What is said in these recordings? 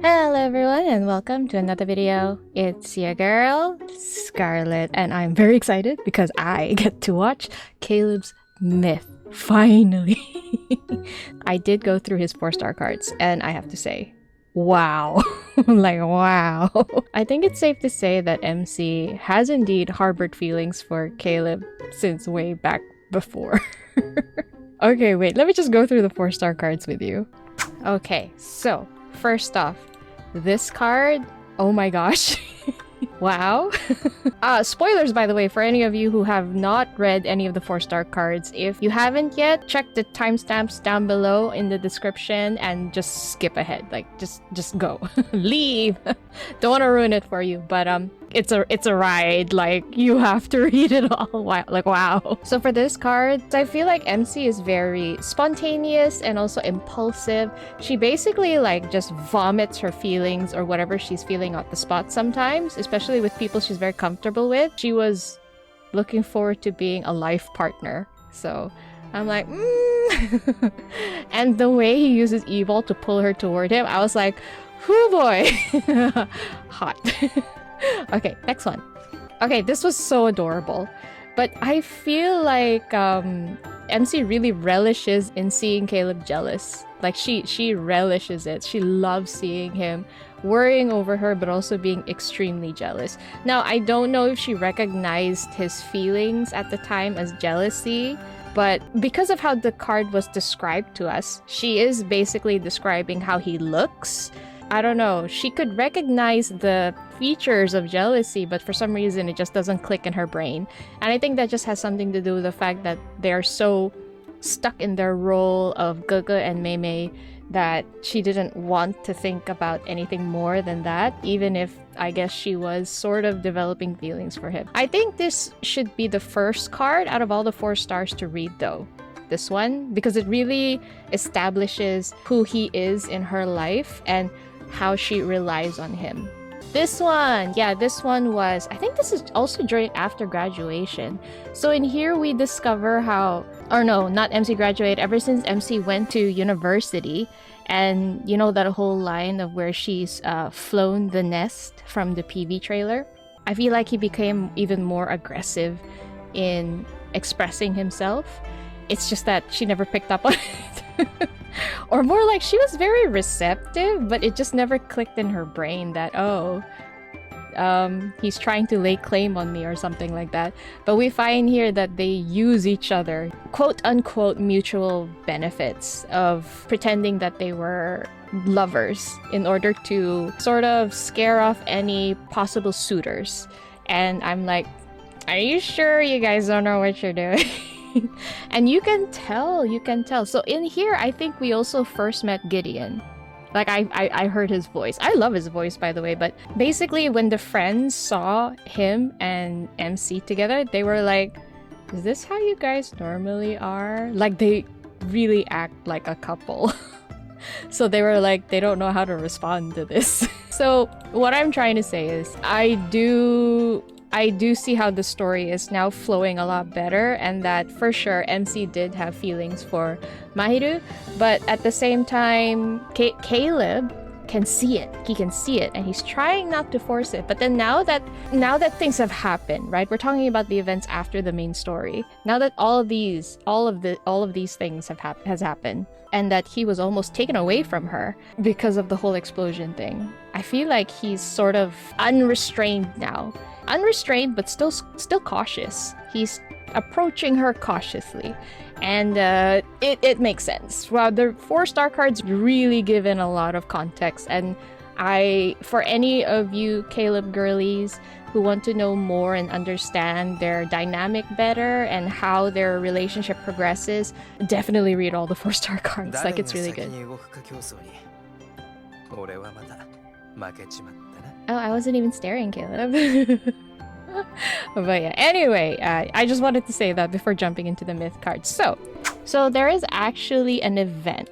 Hello everyone and welcome to another video. It's your girl, Scarlett, and I'm very excited because I get to watch Caleb's Myth. Finally! I did go through his 4-star cards and I have to say, wow. Like, wow. I think it's safe to say that MC has indeed harbored feelings for Caleb since way back before. Okay, wait, let me just go through the 4-star cards with you. Okay, so first off, this card, oh my gosh. Wow. Spoilers, by the way, for any of you who have not read any of the 4-star cards. If you haven't yet, check the timestamps down below in the description and just skip ahead. Like, just go. Leave. Don't want to ruin it for you, but it's a ride. Like, you have to read it all. Wow. Like, wow. So for this card, I feel like MC is very spontaneous and also impulsive. She basically like just vomits her feelings or whatever she's feeling on the spot sometimes, especially with people she's very comfortable with. She was looking forward to being a life partner. So I'm like, And the way he uses Evil to pull her toward him, I was like, whoo boy. Hot. Okay, next one. Okay, this was so adorable. But I feel like MC really relishes in seeing Caleb jealous. Like, she relishes it. She loves seeing him worrying over her, but also being extremely jealous. Now, I don't know if she recognized his feelings at the time as jealousy, but because of how the card was described to us, she is basically describing how he looks. I don't know, she could recognize the features of jealousy, but for some reason it just doesn't click in her brain. And I think that just has something to do with the fact that they're so stuck in their role of 𝘾𝙗𝙬 and 𝘾𝙗𝙬 that she didn't want to think about anything more than that, even if I guess she was sort of developing feelings for him. I think this should be the first card out of all the 4 stars to read though. This one, because it really establishes who he is in her life and how she relies on him. This one, yeah, this one was, I think this is also during after graduation. So in here we discover how, or no, not MC graduate, ever since MC went to university, and you know that whole line of where she's flown the nest from the PV trailer? I feel like he became even more aggressive in expressing himself. It's just that she never picked up on it. Or more like she was very receptive, but it just never clicked in her brain that, oh, he's trying to lay claim on me or something like that. But we find here that they use each other, quote-unquote mutual benefits of pretending that they were lovers in order to sort of scare off any possible suitors. And I'm like, are you sure you guys don't know what you're doing? And you can tell. So in here, I think we also first met Gideon. Like, I heard his voice. I love his voice, by the way, but basically when the friends saw him and MC together, they were like, is this how you guys normally are? Like, they really act like a couple. So they were like, they don't know how to respond to this. So what I'm trying to say is, I do see how the story is now flowing a lot better, and that for sure MC did have feelings for Mahiru, but at the same time, Caleb can see it. He can see it, and he's trying not to force it. But then now that things have happened, right? We're talking about the events after the main story. Now that all of these things has happened, and that he was almost taken away from her because of the whole explosion thing, I feel like he's sort of unrestrained now. Unrestrained, but still cautious. He's approaching her cautiously, and it makes sense. Wow, the 4-star cards really give in a lot of context, and for any of you Caleb girlies who want to know more and understand their dynamic better and how their relationship progresses, definitely read all the 4-star cards. Like, it's really good. Oh, I wasn't even staring, Caleb. But yeah, anyway, I just wanted to say that before jumping into the myth cards. So there is actually an event.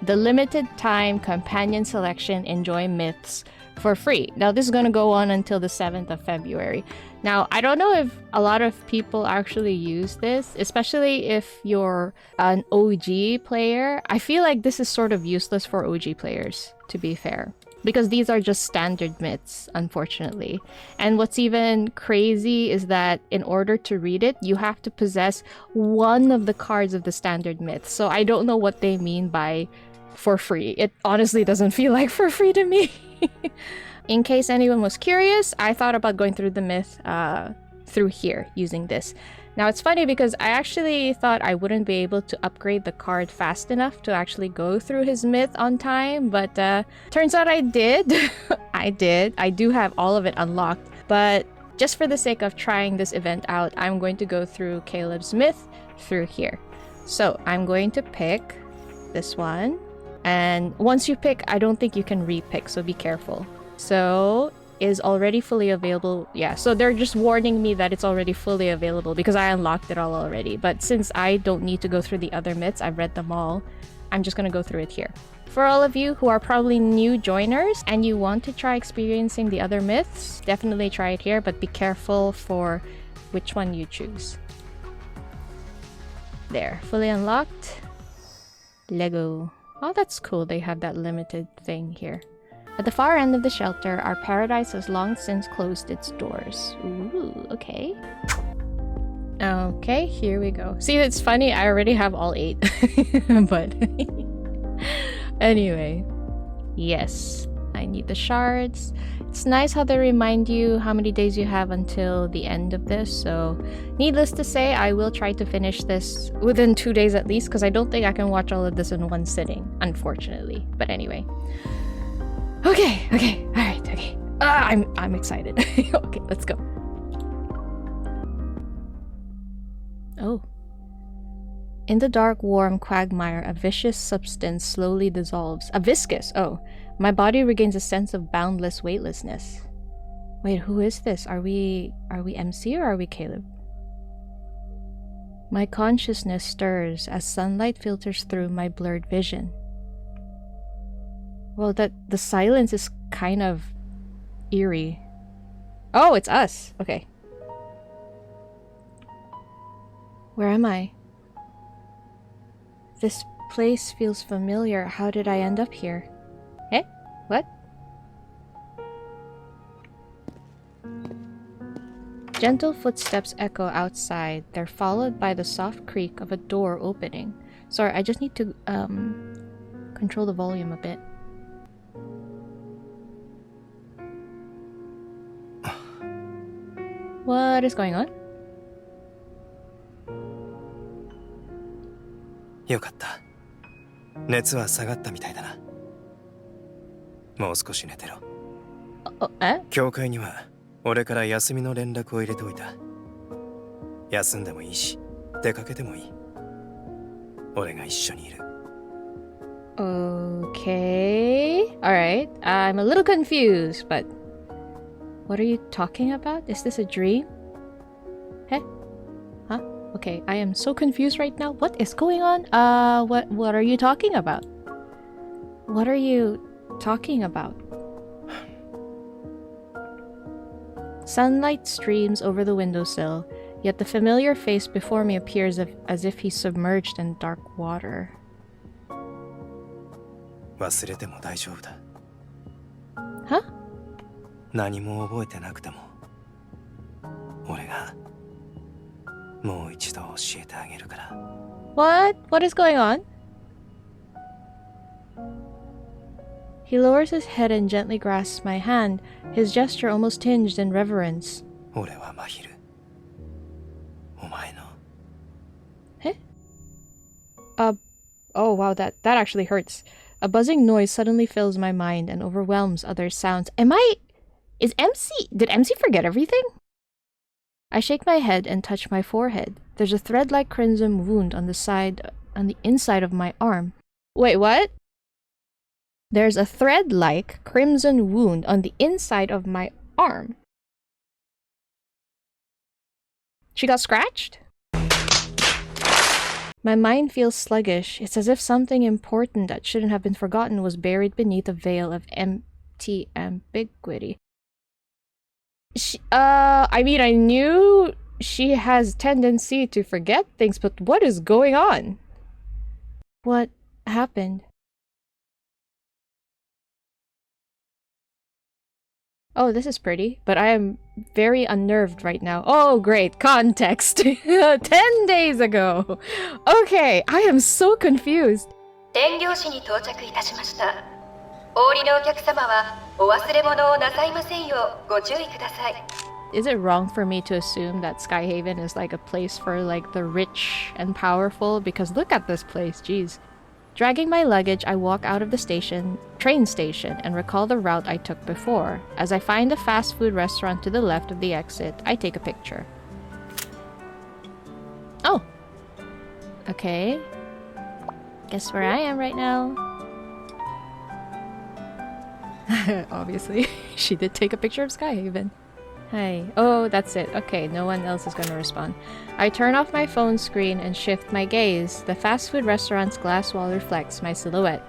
The limited time companion selection Enjoy Myths for free. Now, this is going to go on until the 7th of February. Now, I don't know if a lot of people actually use this, especially if you're an OG player. I feel like this is sort of useless for OG players, to be fair. because these are just standard myths, unfortunately. And what's even crazy is that in order to read it, you have to possess one of the cards of the standard myths. So I don't know what they mean by for free. It honestly doesn't feel like for free to me. In case anyone was curious, I thought about going through the myth through here using this. Now it's funny because I actually thought I wouldn't be able to upgrade the card fast enough to actually go through his myth on time, but turns out I did. I did. I do have all of it unlocked, but just for the sake of trying this event out, I'm going to go through Caleb's myth through here. So I'm going to pick this one, and once you pick, I don't think you can re-pick, so be careful. So is already fully available. Yeah, so they're just warning me that it's already fully available because I unlocked it all already. But since I don't need to go through the other myths, I've read them all, I'm just gonna go through it here. For all of you who are probably new joiners and you want to try experiencing the other myths, definitely try it here, but be careful for which one you choose. There, fully unlocked. Lego. Oh, that's cool. They have that limited thing here. At the far end of the shelter, our paradise has long since closed its doors. Ooh, okay. Okay, here we go. See, it's funny, I already have all 8. But anyway, yes, I need the shards. It's nice how they remind you how many days you have until the end of this. So needless to say, I will try to finish this within 2 days at least, because I don't think I can watch all of this in one sitting, unfortunately. But anyway. Okay, alright, okay. I'm excited. Okay, let's go. Oh. In the dark, warm quagmire, a vicious substance slowly dissolves. A viscous, oh. My body regains a sense of boundless weightlessness. Wait, who is this? Are we MC or are we Caleb? My consciousness stirs as sunlight filters through my blurred vision. Well, the silence is kind of eerie. Oh, it's us. Okay. Where am I? This place feels familiar. How did I end up here? Eh? What? Gentle footsteps echo outside. They're followed by the soft creak of a door opening. Sorry, I just need to control the volume a bit. What is going on? よかった。熱は下がったみたいだな。もう少し寝てろ。え？教会には俺から休みの連絡を入れておいた。休んでもいいし、出かけてもいい。俺が一緒にいる。Okay. Alright. I'm a little confused, but what are you talking about? Is this a dream? Heh? Huh? Okay, I am so confused right now. What is going on? What are you talking about? What are you talking about? Sunlight streams over the windowsill, yet the familiar face before me appears as if he's submerged in dark water. 忘れても大丈夫だ。Huh? 何も覚えてなくても、俺がもう一度教えてあげるから。What? What is going on? He lowers his head and gently grasps my hand, his gesture almost tinged in reverence. 俺は真昼。お前の。Eh? Oh wow, that actually hurts. A buzzing noise suddenly fills my mind and overwhelms other sounds. Did MC forget everything? I shake my head and touch my forehead. There's a thread-like crimson wound on the inside of my arm. Wait, what? There's a thread-like crimson wound on the inside of my arm. She got scratched? My mind feels sluggish. It's as if something important that shouldn't have been forgotten was buried beneath a veil of empty ambiguity. I mean, I knew she has tendency to forget things, but what is going on? What happened? Oh, this is pretty, but I am very unnerved right now. Oh, great. Context. 10 days ago. Okay, I am so confused. 天行市に到着いたしました。お降りのお客様はお忘れ物をなさいませんようご注意ください。 Is it wrong for me to assume that Skyhaven is like a place for like the rich and powerful? Because look at this place, jeez. Dragging my luggage, I walk out of the train station, and recall the route I took before. As I find a fast food restaurant to the left of the exit, I take a picture. Oh! Okay. Guess where I am right now. Obviously, she did take a picture of Skyhaven. Hi. Oh, that's it. Okay, no one else is gonna respond. I turn off my phone screen and shift my gaze. The fast food restaurant's glass wall reflects my silhouette.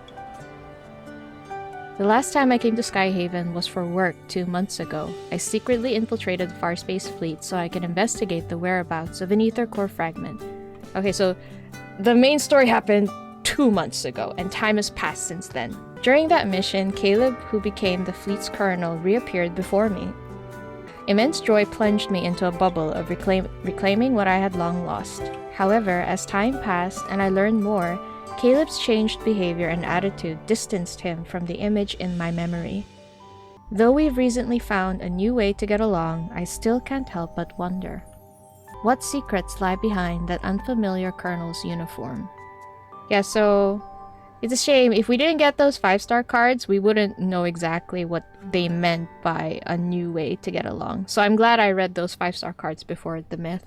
The last time I came to Skyhaven was for work 2 months ago. I secretly infiltrated the Farspace fleet so I can investigate the whereabouts of an ether core fragment. Okay, so the main story happened 2 months ago, and time has passed since then. During that mission, Caleb, who became the fleet's colonel, reappeared before me. Immense joy plunged me into a bubble of reclaiming what I had long lost. However, as time passed and I learned more, Caleb's changed behavior and attitude distanced him from the image in my memory. Though we've recently found a new way to get along, I still can't help but wonder. What secrets lie behind that unfamiliar colonel's uniform? Yeah, so it's a shame. If we didn't get those 5-star cards, we wouldn't know exactly what they meant by a new way to get along. So I'm glad I read those 5-star cards before the myth.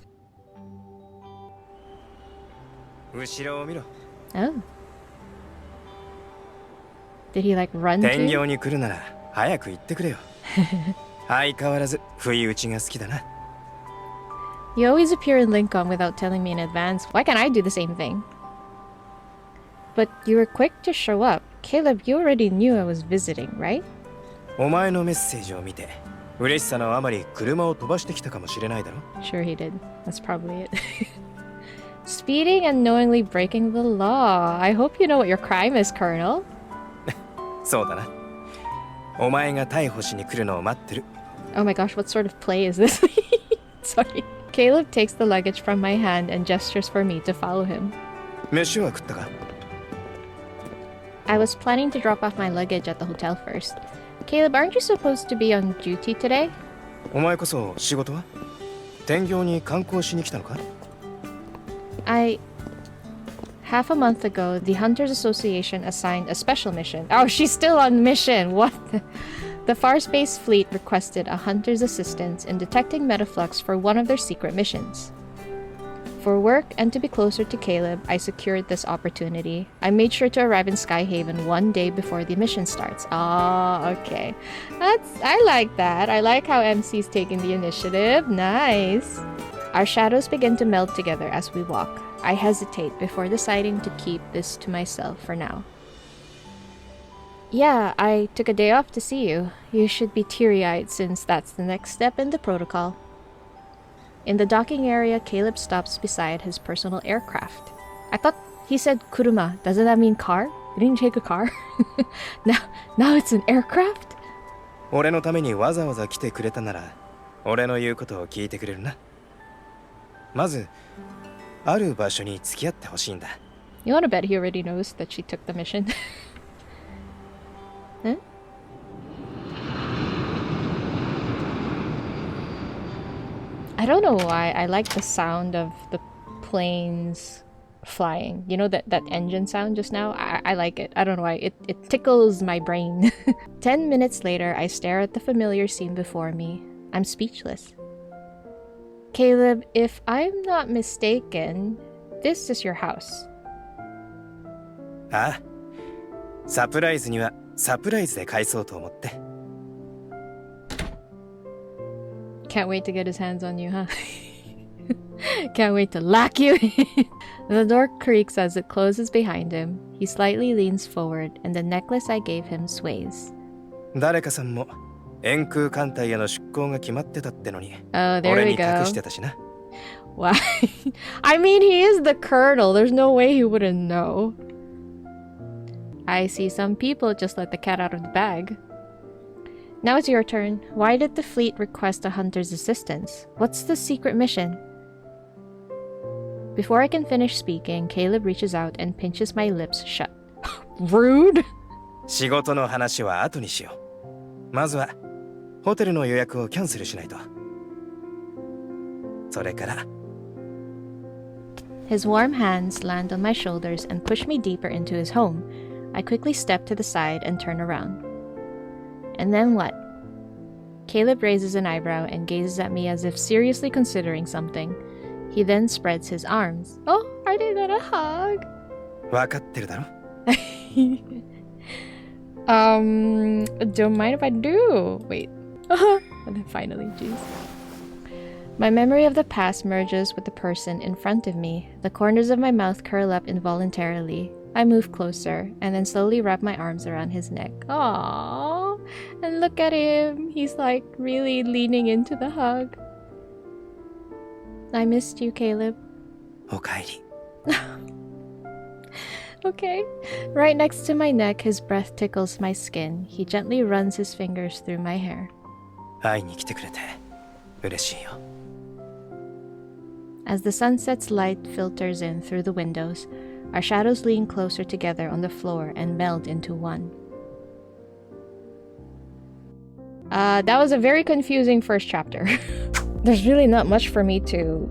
Oh. Did he like run to you? You always appear in Lincoln without telling me in advance. Why can't I do the same thing? But you were quick to show up. Caleb, you already knew I was visiting, right? Sure he did. That's probably it. Speeding and knowingly breaking the law. I hope you know what your crime is, Colonel. Oh my gosh, what sort of play is this? Sorry. Caleb takes the luggage from my hand and gestures for me to follow him. I was planning to drop off my luggage at the hotel first. Caleb, aren't you supposed to be on duty today? Half a month ago, the Hunters Association assigned a special mission. Oh, she's still on mission! What? The Farspace fleet requested a hunter's assistance in detecting metaflux for one of their secret missions. For work and to be closer to Caleb, I secured this opportunity. I made sure to arrive in Skyhaven 1 day before the mission starts. Ah, okay. I like that. I like how MC's taking the initiative. Nice. Our shadows begin to meld together as we walk. I hesitate before deciding to keep this to myself for now. Yeah, I took a day off to see you. You should be teary-eyed since that's the next step in the protocol. In the docking area, Caleb stops beside his personal aircraft. I thought he said kuruma. Doesn't that mean car? He didn't take a car? Now it's an aircraft? You wanna bet he already knows that she took the mission? Huh? I don't know why I like the sound of the planes flying. You know that engine sound just now? I like it. I don't know why. It tickles my brain. 10 minutes later, I stare at the familiar scene before me. I'm speechless. Caleb, if I'm not mistaken, this is your house. Ah, surprise ni wa surprise de kaisou to omotte. Can't wait to get his hands on you, huh? Can't wait to lock you in. The door creaks as it closes behind him. He slightly leans forward, and the necklace I gave him sways. Oh, there we go. Why? I mean, he is the colonel. There's no way he wouldn't know. I see some people just let the cat out of the bag. Now it's your turn. Why did the fleet request a hunter's assistance? What's the secret mission? Before I can finish speaking, Caleb reaches out and pinches my lips shut. Rude! 仕事の話は後にしよう。まずはホテルの予約をキャンセルしないと。それから。His warm hands land on my shoulders and push me deeper into his home. I quickly step to the side and turn around. And then what? Caleb raises an eyebrow and gazes at me as if seriously considering something. He then spreads his arms. Oh, are they gonna hug? わかってるだろ? Don't mind if I do. Wait. And then finally, jeez. My memory of the past merges with the person in front of me. The corners of my mouth curl up involuntarily. I move closer and then slowly wrap my arms around his neck. Aww. And look at him. He's like really leaning into the hug. I missed you, Caleb. おかえり。Okay. Right next to my neck, his breath tickles my skin. He gently runs his fingers through my hair. 会いに来てくれて嬉しいよ。As the sunset's light filters in through the windows, our shadows lean closer together on the floor and meld into one. That was a very confusing first chapter. There's really not much for me to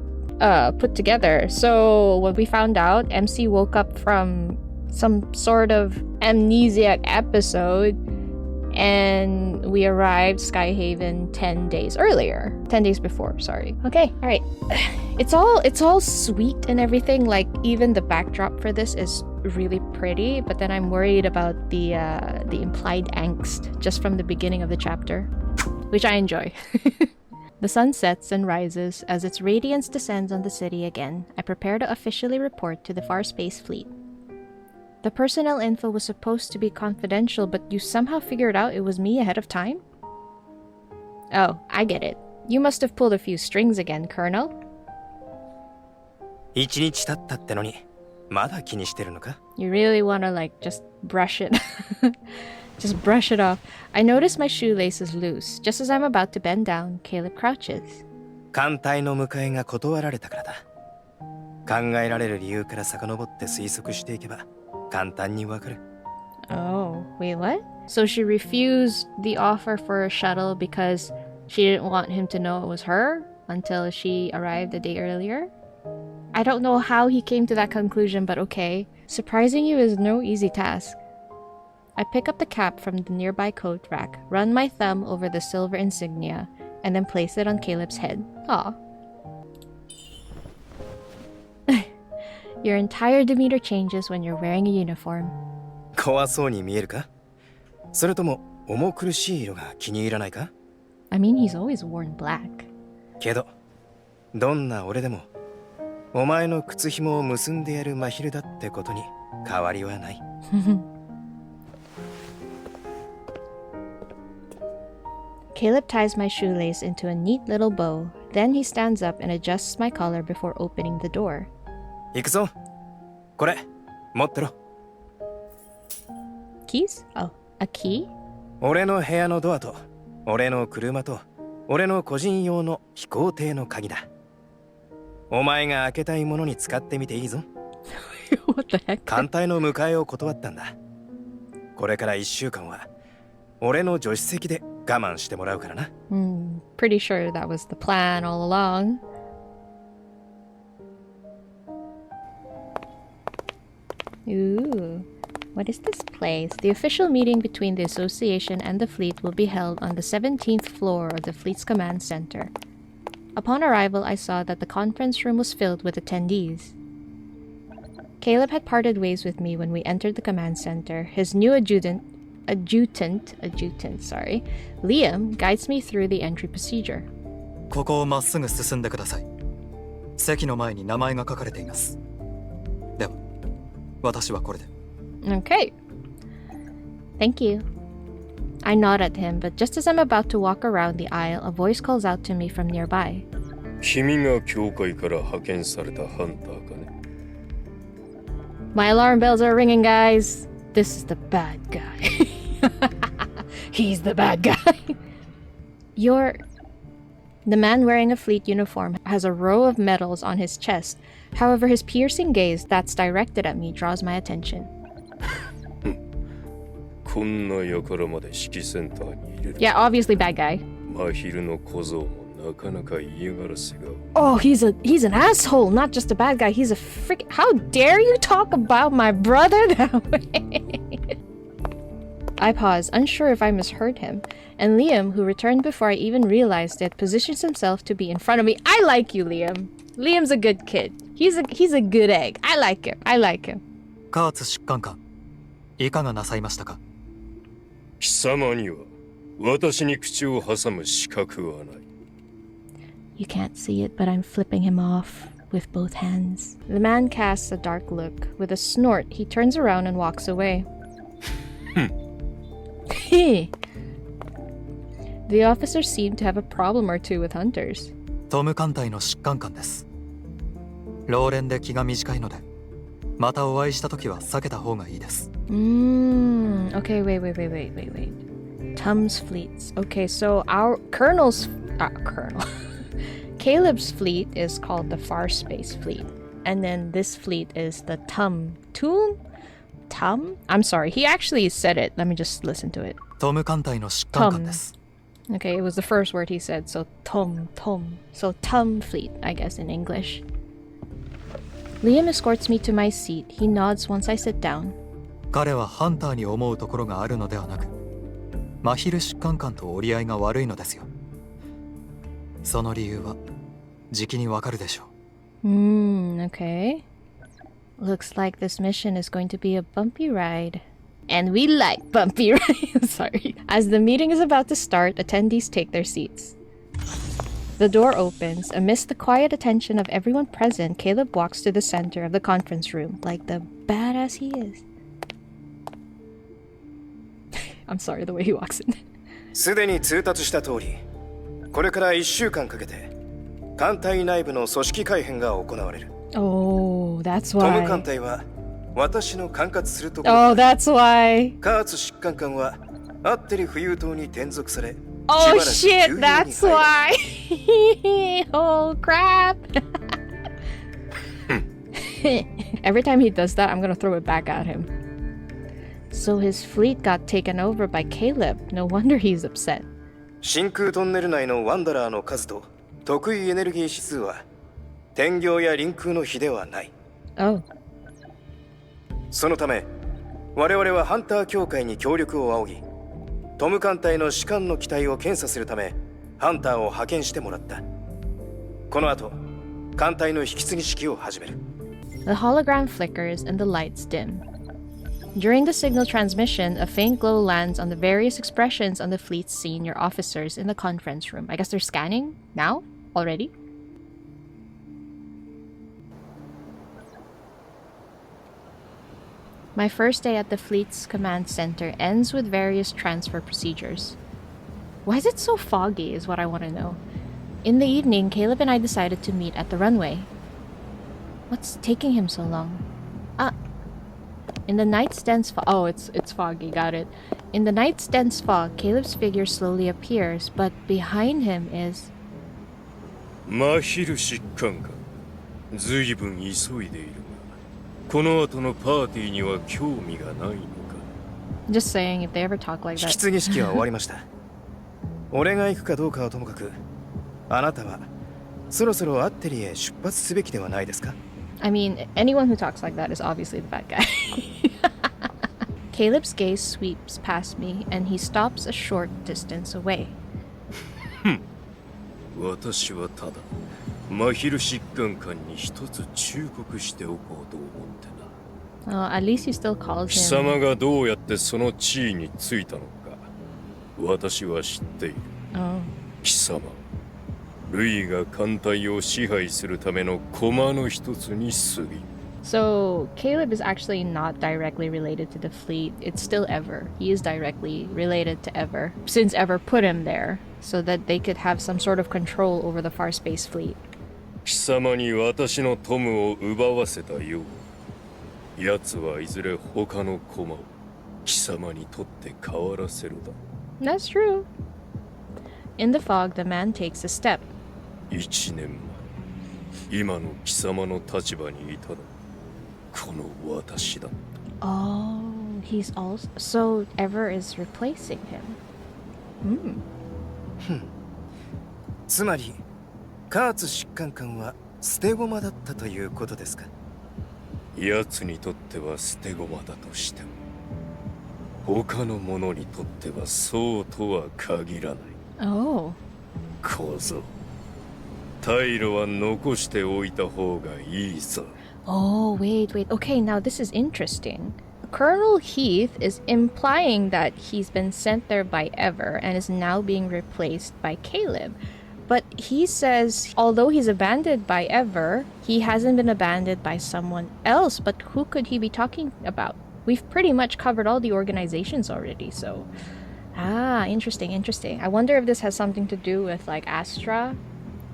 put together. So when we found out, MC woke up from some sort of amnesiac episode and we arrived Skyhaven 10 days earlier. 10 days before, sorry. Okay, all right. It's all sweet and everything. Like even the backdrop for this is really pretty, but then I'm worried about the implied angst just from the beginning of the chapter, which I enjoy. The sun sets and rises as its radiance descends on the city again. I prepare to officially report to the Far Space Fleet. The personnel info was supposed to be confidential, but you somehow figured out it was me ahead of time? Oh, I get it. You must have pulled a few strings again, Colonel. 一日経ったってのにまだ気にしてるのか? You really wanna like just brush it. Just brush it off. I notice my shoelace is loose. Just as I'm about to bend down, Caleb crouches. 艦隊の迎えが断られたからだ。考えられる理由から遡って推測していけば簡単にわかる。Oh, wait, what? So she refused the offer for a shuttle because she didn't want him to know it was her until she arrived a day earlier? I don't know how he came to that conclusion, but okay. Surprising you is no easy task. I pick up the cap from the nearby coat rack, run my thumb over the silver insignia, and then place it on Caleb's head. Aw. Your entire demeanor changes when you're wearing a uniform. 怖そうに見えるか? それとも重苦しい色が気に入らないか? I mean, he's always worn black. けど、どんな俺でもお前の靴紐を結んでやる真昼だってことに変わりはない。Caleb ties my shoelace into a neat little bow. Then he stands up and adjusts my collar before opening the door. 行くぞ。これ、持ってろ。Keys? Oh, a key? 俺の部屋のドアと、俺の車と、俺の個人用の飛行艇の鍵だ。お前が開けたいものに使ってみていいぞ。What the heck? 艦隊の迎えを断ったんだ。これから1週間は俺の助手席で我慢してもらうからな。Pretty sure that was the plan all along. Ooh, what is this place? The official meeting between the association and the fleet will be held on the 17th floor of the fleet's command center. Upon arrival, I saw that the conference room was filled with attendees. Caleb had parted ways with me when we entered the command center. His new adjutant, Liam, guides me through the entry procedure. ここをまっすぐ進んでください。席の前に名前が書かれています。では、私はこれで。Okay. Thank you. I nod at him, but just as I'm about to walk around the aisle, a voice calls out to me from nearby. 君が教会から派遣されたハンターかね? My alarm bells are ringing, guys. This is the bad guy. He's the bad guy. The man wearing a fleet uniform has a row of medals on his chest. However, his piercing gaze that's directed at me draws my attention. こんな輩まで指揮センターに入れる。 Yeah, obviously bad guy. 真昼の小僧もなかなか嫌がらせが。 Oh, he's an asshole, not just a bad guy. He's a freak. How dare you talk about my brother that way? I pause, unsure if I misheard him, and Liam, who returned before I even realized it, positions himself to be in front of me. I like you, Liam. Liam's a good kid. He's a good egg. I like him. I like him. 𝑾𝙝 疾患官、いかがなさいましたか？貴様には私に口を挟む資格はない。 You can't see it, but I'm flipping him off with both hands. The man casts a dark look. With a snort, he turns around and walks away. The officer seemed to have a problem or two with hunters. 𝙤艦隊の疾患官です。老練で気が短いので、またお会いした時は避けた方がいいです。Okay, wait. Tum's fleets. Okay, so our Colonel. Caleb's fleet is called the Far Space Fleet. And then this fleet is the Tum? I'm sorry, he actually said it. Let me just listen to it. 𝙤艦隊の疾患官です。 Okay, it was the first word he said, so Tum. So Tum fleet, I guess, in English. Liam escorts me to my seat. He nods once I sit down. 彼はハンターに思うところがあるのではなく、真昼疾患官と折り合いが悪いのですよ。その理由はじきにわかるでしょう。Okay. Looks like this mission is going to be a bumpy ride. And we like bumpy rides. Sorry. As the meeting is about to start, attendees take their seats. The door opens. Amidst the quiet attention of everyone present, Caleb walks to the center of the conference room, like the badass he is. I'm sorry, the way he walks in. すでに通達した通り、これから1週間かけて艦隊内部の組織改編が行われる。 Oh, that's トム艦 why. 隊は私の管轄するところ。 Oh, that's why. 𝑾𝙝 疾患官はアッテリ浮遊島に転属され、 Oh しばらく休養 shit, に that's 入る。 why. Oh crap. Every time he does that, I'm gonna throw it back at him. So his fleet got taken over by Caleb. No wonder he's upset. 真空トンネル内のワンダラーの数と得意エネルギー指数は天行や臨空の比ではない。 Oh. そのため我々はハンター協会に協力を仰ぎ、トム艦隊の士官の機体を検査するためハンターを派遣してもらった。この後艦隊の引き継ぎ式を始める。 The hologram flickers and the lights dim. During the signal transmission, a faint glow lands on the various expressions on the fleet's senior officers in the conference room. I guess they're scanning now? Already? My first day at the fleet's command center ends with various transfer procedures. Why is it so foggy is what I want to know. In the evening, Caleb and I decided to meet at the runway. What's taking him so long? In the night's dense fog... Oh, it's foggy, got it. In the night's dense fog, Caleb's figure slowly appears, but behind him is... 真昼疾患官、随分急いでいるが、この後のパーティーには興味がないのか。 Just saying, if they ever talk like 引き that... 継ぎ式は終わりました。俺が行くかどうかはともかく、あなたはそろそろアッテリへ出発すべきではないですか？ I mean, anyone who talks like that is obviously the bad guy. Caleb's gaze sweeps past me, and he stops a short distance away. 私はただ真昼疾患官に一つ忠告しておこうと思ってな。 At least he still calls 貴 him... 様がどうやってその地位についたのか、私は知っている。 Oh. 貴様、ルイが艦隊を支配するための駒の一つに過ぎ。 So, Caleb is actually not directly related to the fleet. It's still Ever. He is directly related to Ever, since Ever put him there, so that they could have some sort of control over the Far Space Fleet. 貴様に私のトムを奪わせたよう、奴はいずれ他の駒を貴様にとって変わらせるだ。That's true. In the fog, the man takes a step. 1年前、今の貴様の立場にいたのはこの私だ。Oh, he's also... So Ever is replacing him. Hmm. つまり𝘵疾患官は捨て駒だったということですか。奴にとっては捨て駒だとしても、他の者にとってはそうとは限らない。Oh. 小僧、退路は残しておいた方がいいぞ。Oh, wait. Okay, now this is interesting. Colonel Heath is implying that he's been sent there by Ever and is now being replaced by Caleb. But he says, although he's abandoned by Ever, he hasn't been abandoned by someone else. But who could he be talking about? We've pretty much covered all the organizations already, so... Ah, interesting. I wonder if this has something to do with, like, Astra?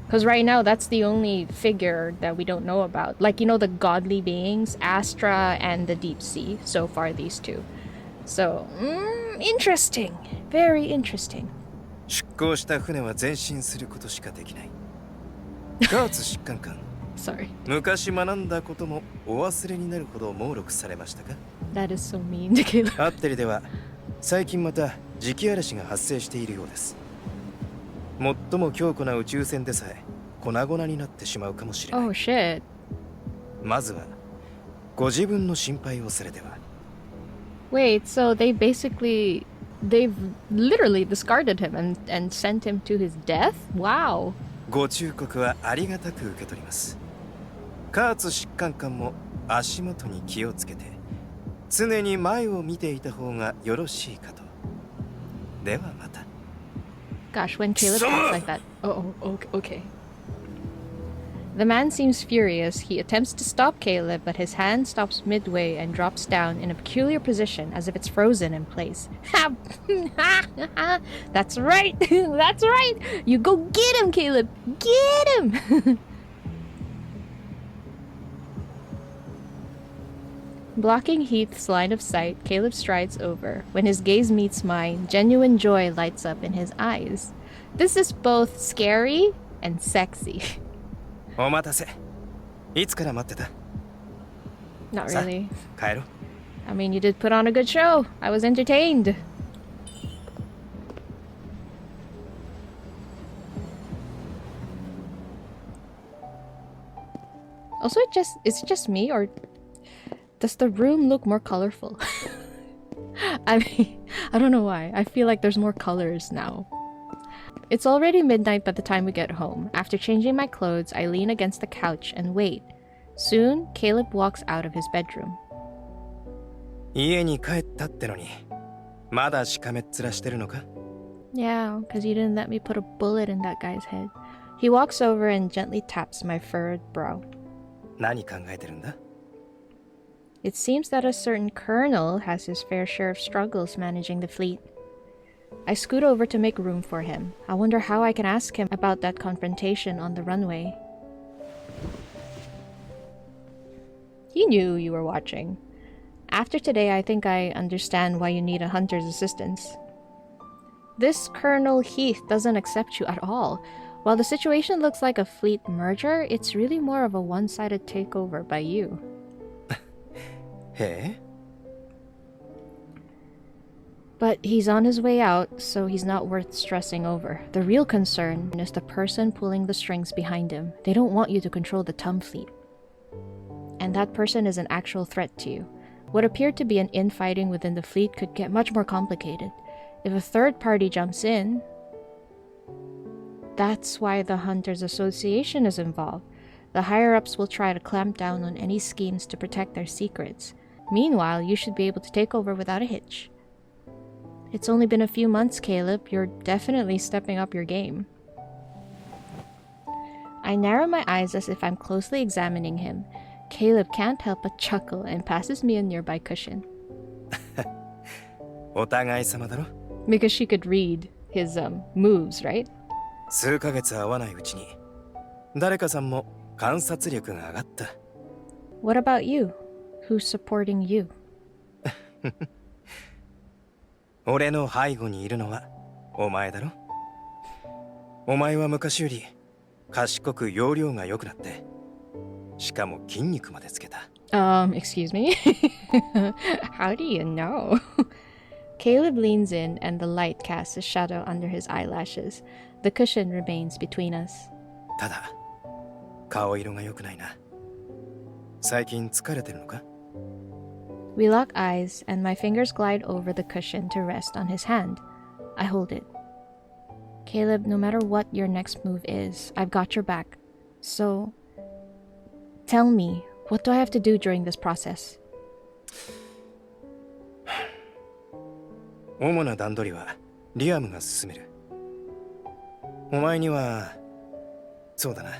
Because right now, that's the only figure that we don't know about. Like, you know, the godly beings, Astra and the Deep Sea. So far, these two. So, interesting. Very interesting. 出港した船は前進することしかできない。𝘵疾患官。Sorry. 昔学んだこともお忘れになるほど猛録されましたか。 That is so mean to Caleb. アッテリでは最近また磁気嵐が発生しているようです。最も強固な宇宙船でさえ粉々になってしまうかもしれない。Oh shit. まずはご自分の心配をされては。Wait, so they've literally discarded him and sent him to his death? Wow. ご忠告はありがたく受け取ります。𝘵疾患官も足元に気をつけて常に前を見ていた方がよろしいかと。ではまた。Gosh, when Caleb talks like that. Okay. The man seems furious. He attempts to stop Caleb, but his hand stops midway and drops down in a peculiar position as if it's frozen in place. That's right! That's right! You go get him, Caleb! Get him! Blocking Heath's line of sight, Caleb strides over. When his gaze meets mine, genuine joy lights up in his eyes. This is both scary and sexy. お待たせ。いつから待ってた？ Not really. 帰ろう。I mean, you did put on a good show. I was entertained. Also, is it just me, or does the room look more colorful? I mean, I don't know why. I feel like there's more colors now. It's already midnight by the time we get home. After changing my clothes, I lean against the couch and wait. Soon, Caleb walks out of his bedroom. 家に帰ったってのに、まだしかめっ面してるのか? Yeah, because you didn't let me put a bullet in that guy's head. He walks over and gently taps my furrowed brow. 何考えてるんだ? It seems that a certain colonel has his fair share of struggles managing the fleet. I scoot over to make room for him. I wonder how I can ask him about that confrontation on the runway. He knew you were watching. After today, I think I understand why you need a hunter's assistance. This Colonel Heath doesn't accept you at all. While the situation looks like a fleet merger, it's really more of a one-sided takeover by you. へえ? But he's on his way out, so he's not worth stressing over. The real concern is the person pulling the strings behind him. They don't want you to control the Tum fleet. And that person is an actual threat to you. What appeared to be an infighting within the fleet could get much more complicated. If a third party jumps in... That's why the Hunters Association is involved. The higher-ups will try to clamp down on any schemes to protect their secrets. Meanwhile, you should be able to take over without a hitch. It's only been a few months, Caleb. You're definitely stepping up your game. I narrow my eyes as if I'm closely examining him. Caleb can't help but chuckle and passes me a nearby cushion. お互い様だろ? Because she could read his moves, right? 数ヶ月会わないうちに誰かさんも観察力が上がった。 What about you? Who's supporting you? 俺の背後にいるのはお前だろ。お前は昔より賢く容量が良くなって、しかも筋肉までつけた。Excuse me? How do you know? Caleb leans in and the light casts a shadow under his eyelashes. The cushion remains between us. ただ、顔色が良くないな。最近疲れてるのか？ We lock eyes and my fingers glide over the cushion to rest on his hand. I hold it. Caleb, no matter what your next move is, I've got your back. So, tell me, what do I have to do during this process? 主な段取りはリアムが進める。お前には、そうだな。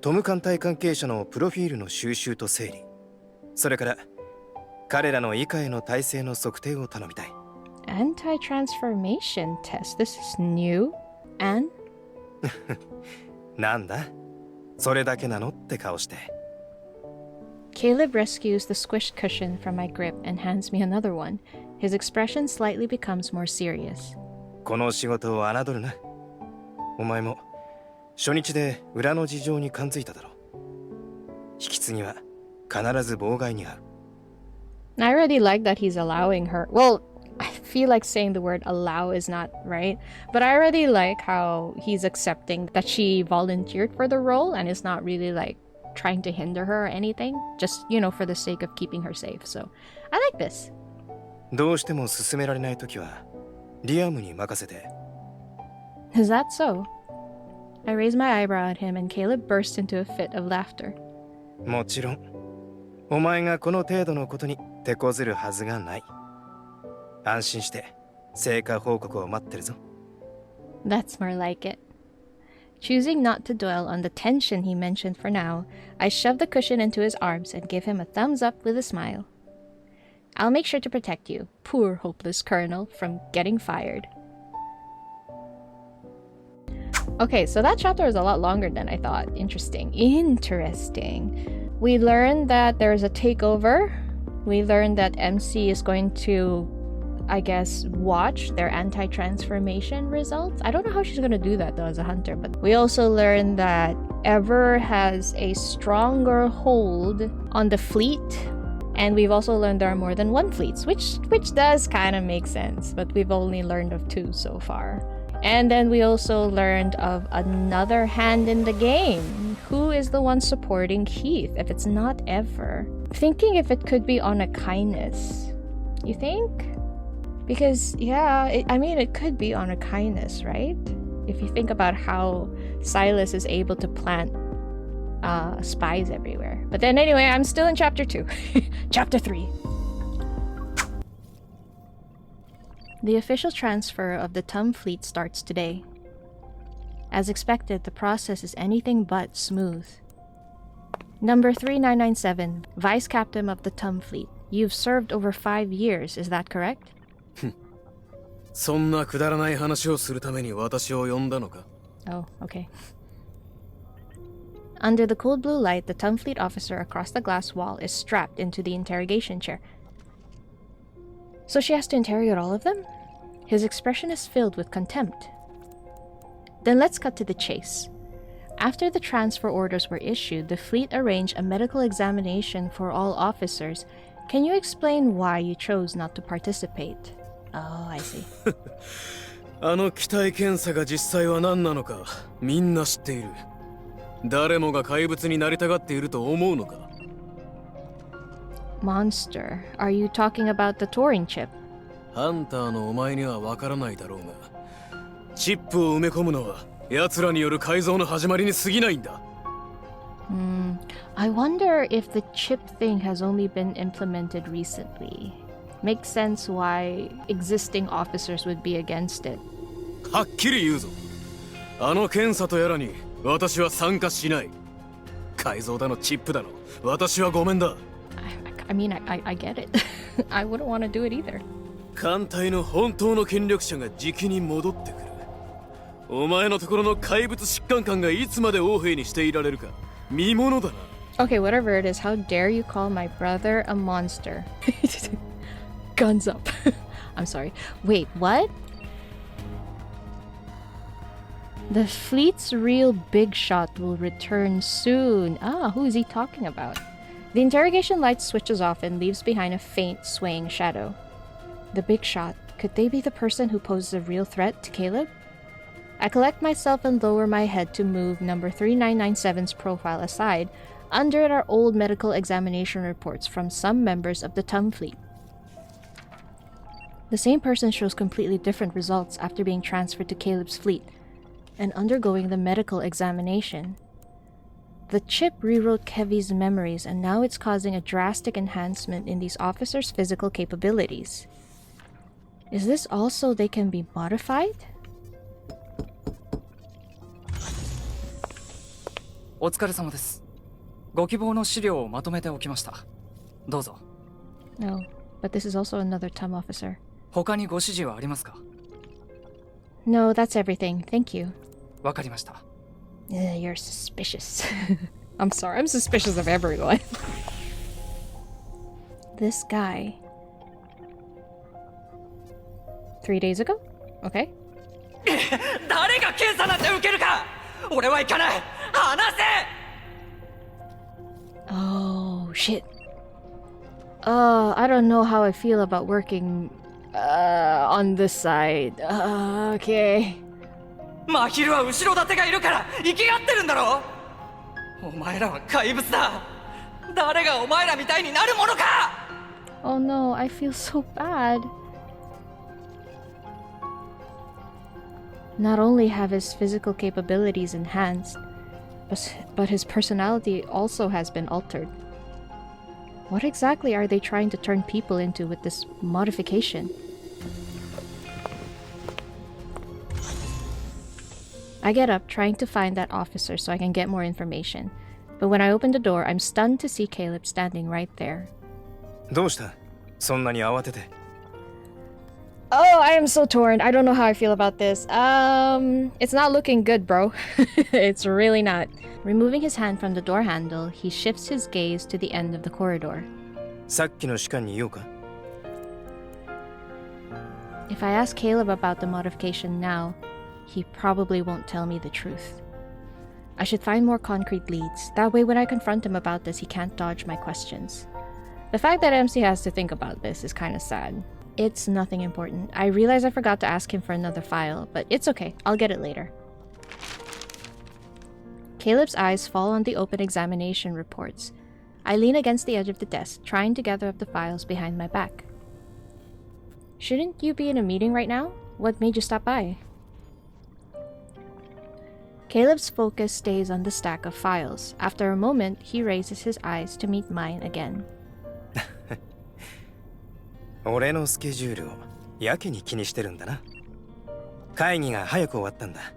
トム艦隊関係者のプロフィールの収集と整理。それから、彼らの以下への体制の測定を頼みたい。Anti-transformation test. This is new. And? なんだ？それだけなのって顔して。Caleb rescues the squished cushion from my grip and hands me another one. His expression slightly becomes more serious. この仕事を侮るな。お前も初日で裏の事情に感づいただろう。引き継ぎは必ず妨害に遭う。I already like that he's allowing her. Well, I feel like saying the word allow is not right, but I already like how he's accepting that she volunteered for the role and is not really like trying to hinder her or anything, just, you know, for the sake of keeping her safe. So, I like this. どうしても進められないときはリアムに任せて。Is that so? I raise my eyebrow at him and Caleb bursts into a fit of laughter. もちろん、お前がこの程度のことに手こずるはずがない。安心して成果報告を待ってるぞ。That's more like it. Choosing not to dwell on the tension he mentioned for now, I shove the cushion into his arms and give him a thumbs up with a smile. I'll make sure to protect you, poor hopeless colonel, from getting fired. Okay, so that chapter is a lot longer than I thought. Interesting. We learned that there's a takeover. We learned that MC is going to, I guess, watch their anti-transformation results. I don't know how she's going to do that though as a hunter, but we also learned that Ever has a stronger hold on the fleet, and we've also learned there are more than one fleets, which does kind of make sense, but we've only learned of 2 so far. And then we also learned of another hand in the game. Who is the one supporting Keith if it's not Ever? I'm thinking if it could be 𝙑𝙗𝙗. You think? Because, yeah, it could be 𝙑𝙗𝙗, right? If you think about how Silas is able to plant spies everywhere. But then anyway, I'm still in chapter 2. Chapter 3. The official transfer of the Tum fleet starts today. As expected, the process is anything but smooth. Number 3997, Vice Captain of the Tum fleet. You've served over 5 years, is that correct? そんなくだらない話をするために私を呼んだのか? Oh, okay. Under the cold blue light, the Tum fleet officer across the glass wall is strapped into the interrogation chair. So she has to interrogate all of them? His expression is filled with contempt. Then let's cut to the chase. After the transfer orders were issued, the fleet arranged a medical examination for all officers. Can you explain why you chose not to participate? Oh, I see. あの機体検査が実際は何なのかみんな知っている。誰もが怪物になりたがっていると思うのか? Monster, are you talking about the Turing chip? ハンターのお前にはわからないだろうが、チップを埋め込むのは奴らによる改造の始まりに過ぎないんだ。I wonder if the chip thing has only been implemented recently. Makes sense why existing officers would be against it. はっきり言うぞ。あの検査とやらに私は参加しない。改造だのチップだの、私はごめんだ。I mean, I get it. I wouldn't want to do it either. 艦隊の本当の権力者がじきに戻ってくる。お前のところの怪物疾患官がいつまで横兵にしていられるか見ものだな。Okay, whatever it is, how dare you call my brother a monster? Guns up. I'm sorry. Wait, what? The fleet's real big shot will return soon. Ah, who is he talking about? The interrogation light switches off and leaves behind a faint, swaying shadow. The big shot. Could they be the person who poses a real threat to Caleb? I collect myself and lower my head to move number 3997's profile aside, under it are old medical examination reports from some members of the Tum fleet. The same person shows completely different results after being transferred to Caleb's fleet and undergoing the medical examination. The chip rewrote Kevy's memories, and now it's causing a drastic enhancement in these officers' physical capabilities. Is this also they can be modified? お疲れ様です。ご希望の資料をまとめておきました。どうぞ。No, but this is also another Tum officer. 他にご指示はありますか？ No, that's everything. Thank you. わかりました。You're suspicious. I'm sorry, I'm suspicious of everyone. This guy. 3 days ago? Okay. 誰が検査なんて受けるか！俺は行かない！話せ！ Oh, shit. I don't know how I feel about working on this side. Okay. マヒルは後ろ盾がいるから生きがってるんだろ！お前らは怪物だ！誰がお前らみたいになるものか！ Oh no, I feel so bad. Not only have his physical capabilities enhanced, but his personality also has been altered. What exactly are they trying to turn people into with this modification? I get up, trying to find that officer so I can get more information. But when I open the door, I'm stunned to see Caleb standing right there. どうした？そんなに慌てて。Oh, I am so torn. I don't know how I feel about this. It's not looking good, bro. It's really not. Removing his hand from the door handle, he shifts his gaze to the end of the corridor. さっきの士官に言おうか？ If I ask Caleb about the modification now, he probably won't tell me the truth. I should find more concrete leads. That way when I confront him about this, he can't dodge my questions. The fact that MC has to think about this is kind of sad. It's nothing important. I realize I forgot to ask him for another file, but it's okay. I'll get it later. Caleb's eyes fall on the open examination reports. I lean against the edge of the desk, trying to gather up the files behind my back. Shouldn't you be in a meeting right now? What made you stop by? Caleb's focus stays on the stack of files. After a moment, he raises his eyes to meet mine again. 俺のスケジュールをやけに気にしてるんだな。会議が早く終わったんだ。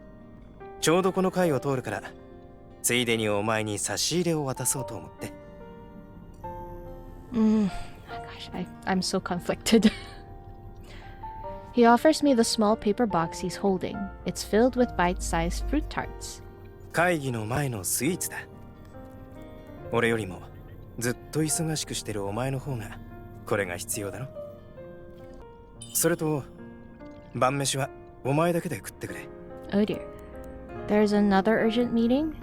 ちょうどこの会を通るから、ついでにお前に差し入れを渡そうと思って。Gosh, I'm so conflicted. He offers me the small paper box he's holding. It's filled with bite-sized fruit tarts. 会議の前のスイーツだ。俺よりもずっと忙しくしてるお前の方がこれが必要だろ。それと晩飯はお前だけで食ってくれ。Oh dear. There's another urgent meeting?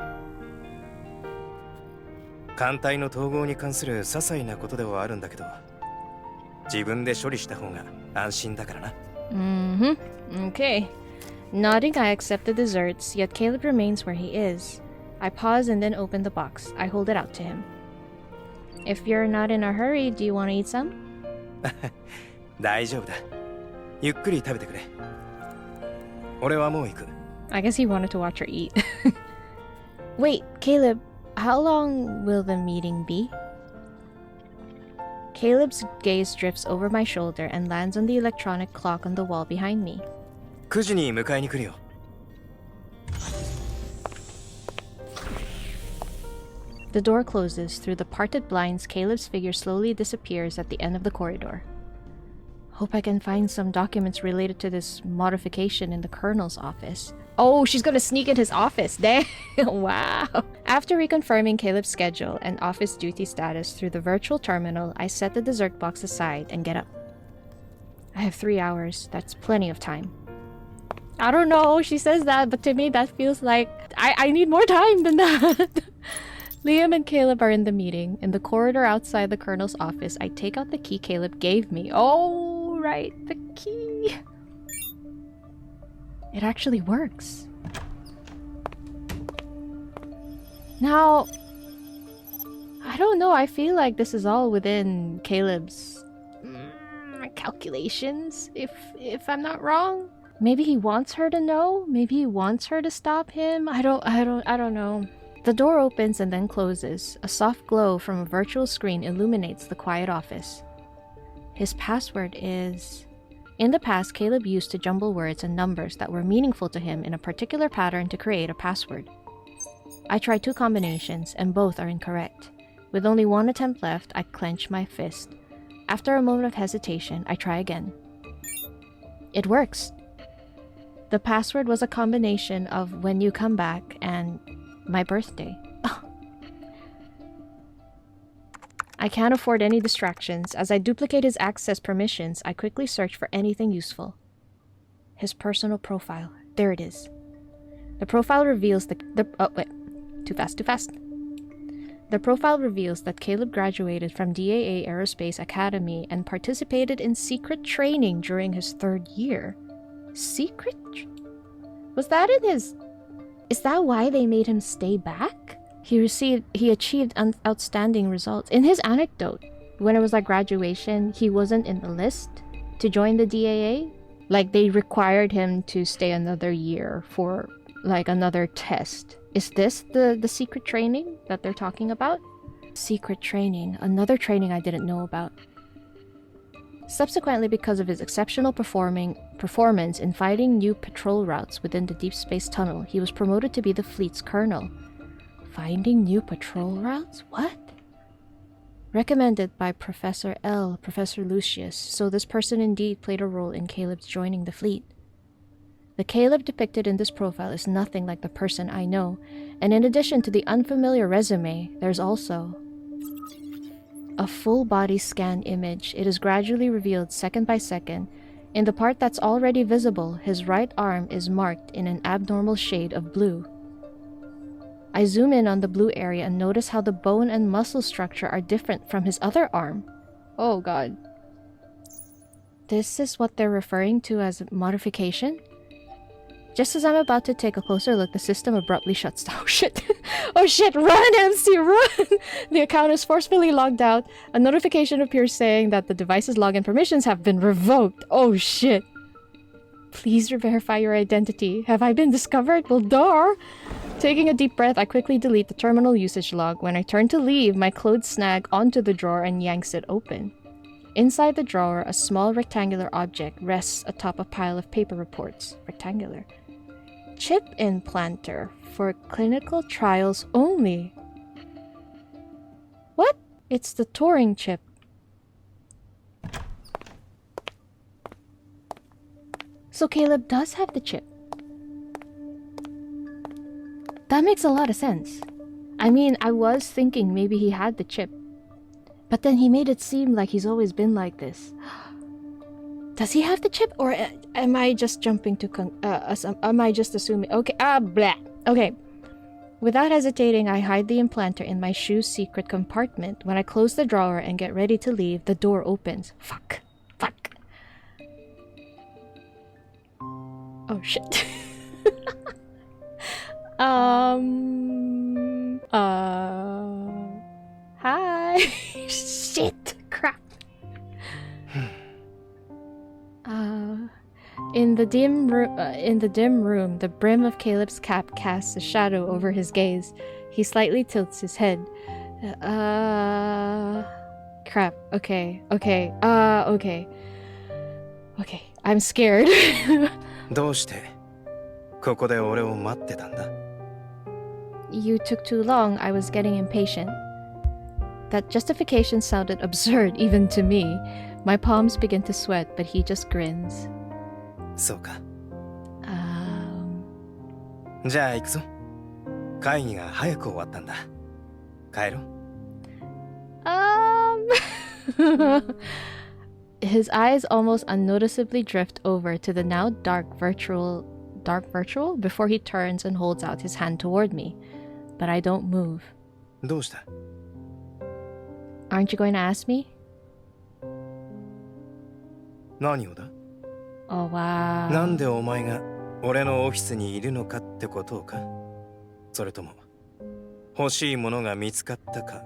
艦隊の統合に関する些細なことではあるんだけど、自分で処理した方が安心だからな。Okay. Nodding, I accept the desserts, yet Caleb remains where he is. I pause and then open the box. I hold it out to him. If you're not in a hurry, do you want to eat some? 大丈夫だ。ゆっくり食べてくれ。俺はもう行く。I guess he wanted to watch her eat. Wait, Caleb, how long will the meeting be? Caleb's gaze drifts over my shoulder and lands on the electronic clock on the wall behind me. 9時に迎えに来るよ。The door closes. Through the parted blinds, Caleb's figure slowly disappears at the end of the corridor. Hope I can find some documents related to this modification in the Colonel's office. Oh, she's gonna sneak in his office. Damn. Wow. After reconfirming Caleb's schedule and office duty status through the virtual terminal, I set the dessert box aside and get up. I have 3 hours. That's plenty of time. I don't know, she says that, but to me that feels like I need more time than that. Liam and Caleb are in the meeting. In the corridor outside the colonel's office, I take out the key Caleb gave me. Oh, right, the key. It actually works. Now, I don't know, I feel like this is all within Caleb's calculations, if I'm not wrong. Maybe he wants her to know, maybe he wants her to stop him. I don't know. The door opens and then closes. A soft glow from a virtual screen illuminates the quiet office. His password is... In the past, Caleb used to jumble words and numbers that were meaningful to him in a particular pattern to create a password. I tried 2 combinations, and both are incorrect. With only 1 attempt left, I clench my fist. After a moment of hesitation, I try again. It works! The password was a combination of "when you come back" and my birthday. I can't afford any distractions. As I duplicate his access permissions, I quickly search for anything useful. His personal profile. There it is. The profile reveals oh, wait. Too fast. The profile reveals that Caleb graduated from 𝙑𝙬𝙬𝙪𝙗𝙬 Aerospace Academy and participated in secret training during his 3rd year. Secret? Was that in his... Is that why they made him stay back? He achieved outstanding results. In his anecdote, when it was like graduation, he wasn't in the list to join the 𝙑𝙬𝙬. Like, they required him to stay another year for, like, another test. Is this the secret training that they're talking about? Secret training. Another training I didn't know about. Subsequently, because of his exceptional performance in fighting new patrol routes within the Deepspace tunnel, he was promoted to be the fleet's colonel. Finding new patrol routes? What? Recommended by Professor L, Professor Lucius, so this person indeed played a role in Caleb's joining the fleet. The Caleb depicted in this profile is nothing like the person I know, and in addition to the unfamiliar resume, there's also a full-body scan image. It is gradually revealed second by second. In the part that's already visible, his right arm is marked in an abnormal shade of blue. I zoom in on the blue area and notice how the bone and muscle structure are different from his other arm. Oh god. This is what they're referring to as modification? Just as I'm about to take a closer look, the system abruptly shuts down. Oh shit! Oh shit! Run, MC, run! The account is forcefully logged out. A notification appears saying that the device's login permissions have been revoked. Oh shit! Please verify your identity. Have I been discovered? Well, dar! Taking a deep breath, I quickly delete the terminal usage log. When I turn to leave, my clothes snag onto the drawer and yanks it open. Inside the drawer, a small rectangular object rests atop a pile of paper reports. Rectangular. Chip implanter for clinical trials only. What? It's the Turing chip. So Caleb does have the chip. That makes a lot of sense. I mean, I was thinking maybe he had the chip. But then he made it seem like he's always been like this. Does he have the chip, or am I just jumping to am I just assuming? Okay, blah. Okay. Without hesitating, I hide the implanter in my shoe's secret compartment. When I close the drawer and get ready to leave, the door opens. Fuck. Oh shit. Hi. Shit. Crap. In the dim room, the brim of Caleb's cap casts a shadow over his gaze. He slightly tilts his head. Crap. Okay. I'm scared. どうしてここで俺を待ってたんだ? You took too long. I was getting impatient. That justification sounded absurd even to me. My palms begin to sweat, but he just grins. そうか。じゃあ行くぞ。会議が早く終わったんだ。帰ろう。His eyes almost unnoticeably drift over to the now dark virtual before he turns and holds out his hand toward me. But I don't move. どうした Aren't you going to ask me? 何をだ Oh, wow. なんでお前が俺のオフィスにいるのかってことかそれとも欲しいものが見つかったか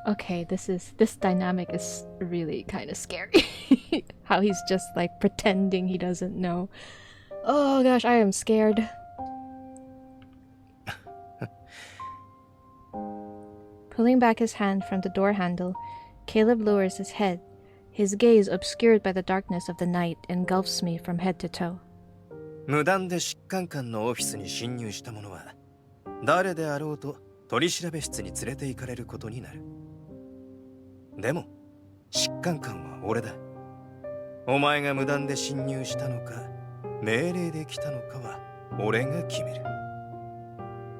Okay, this dynamic is really kind of scary. How he's just like pretending he doesn't know. Oh gosh, I am scared. Pulling back his hand from the door handle, Caleb lowers his head. His gaze, obscured by the darkness of the night, engulfs me from head to toe. 無断で疾患官のオフィスに侵入した者は誰であろうと取り調べ室に連れて行かれることになる。でも疾患官は俺だ。お前が無断で侵入したのか命令で来たのかは俺が決める。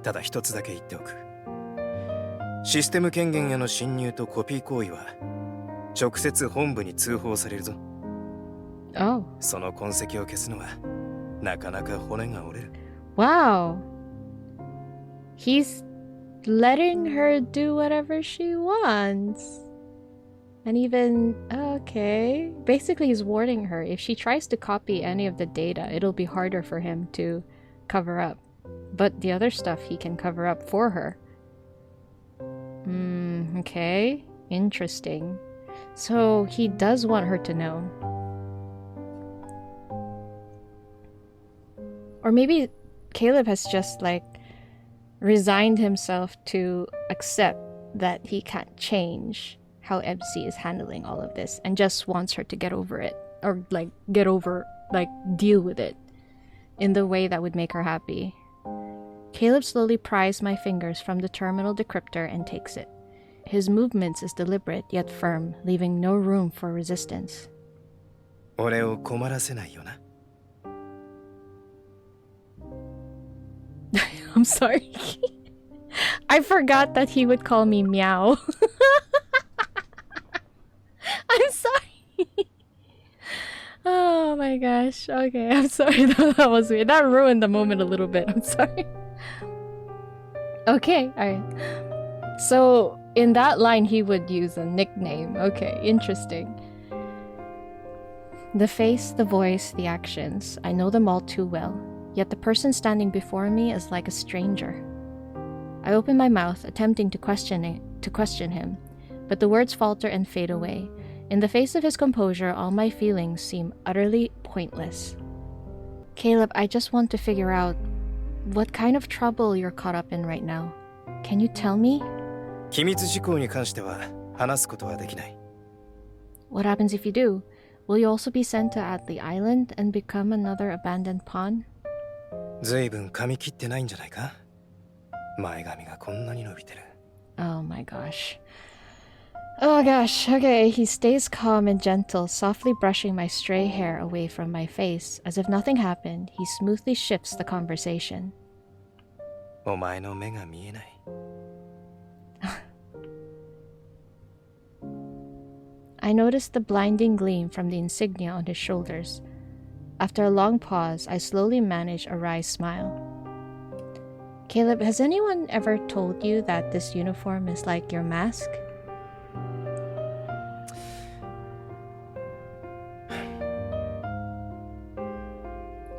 ただ一つだけ言っておく。システム権限への侵入とコピー行為は直接本部に通報されるぞ。Oh. その痕跡を消すのはなかなか骨が折れる。Wow. He's letting her do whatever she wants. And even, okay. Basically, he's warning her. If she tries to copy any of the data, it'll be harder for him to cover up. But the other stuff he can cover up for her. Okay. Interesting. So he does want her to know. Or maybe Caleb has just like resigned himself to accept that he can't change how MC is handling all of this and just wants her to get over it, or like deal with it in the way that would make her happy. Caleb slowly pries my fingers from the terminal decryptor and takes it. His movements is deliberate yet firm, leaving no room for resistance. 俺を困らせないよな。I'm sorry. I forgot that he would call me meow. I'm sorry. Oh my gosh. Okay, I'm sorry. That was weird. That ruined the moment a little bit. I'm sorry. Okay, alright. So, in that line, he would use a nickname. Okay, interesting. The face, the voice, the actions. I know them all too well. Yet the person standing before me is like a stranger. I open my mouth, attempting to question him, but the words falter and fade away. In the face of his composure, all my feelings seem utterly pointless. Caleb, I just want to figure out what kind of trouble you're caught up in right now. Can you tell me? 機密事項に関しては話すことはできない。What happens if you do? Will you also be sent to 𝙑𝙑𝙪𝙗𝙪 and become another abandoned pawn? ずいぶん髪切ってないんじゃないか？前髪がこんなに伸びてる。Oh my gosh. Oh gosh, okay, he stays calm and gentle, softly brushing my stray hair away from my face. As if nothing happened, he smoothly shifts the conversation. お前の目が見えない。I noticed the blinding gleam from the insignia on his shoulders. After a long pause, I slowly manage a wry smile. Caleb, has anyone ever told you that this uniform is like your mask?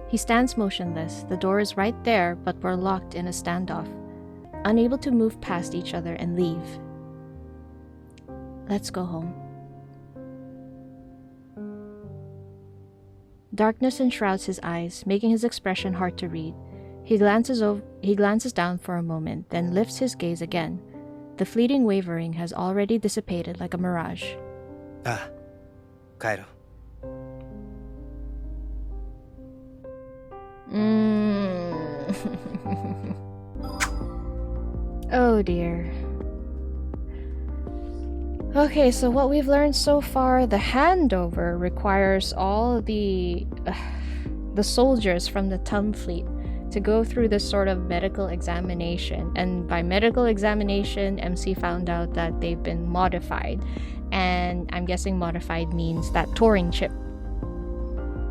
He stands motionless. The door is right there, but we're locked in a standoff, unable to move past each other and leave. Let's go home. Darkness enshrouds his eyes, making his expression hard to read. He glances down for a moment, then lifts his gaze again. The fleeting wavering has already dissipated like a mirage. ああ、帰ろう。Oh dear. Okay, so what we've learned so far, the handover requires all the soldiers from the Tum fleet to go through this sort of medical examination. And by medical examination, MC found out that they've been modified. And I'm guessing modified means that touring chip.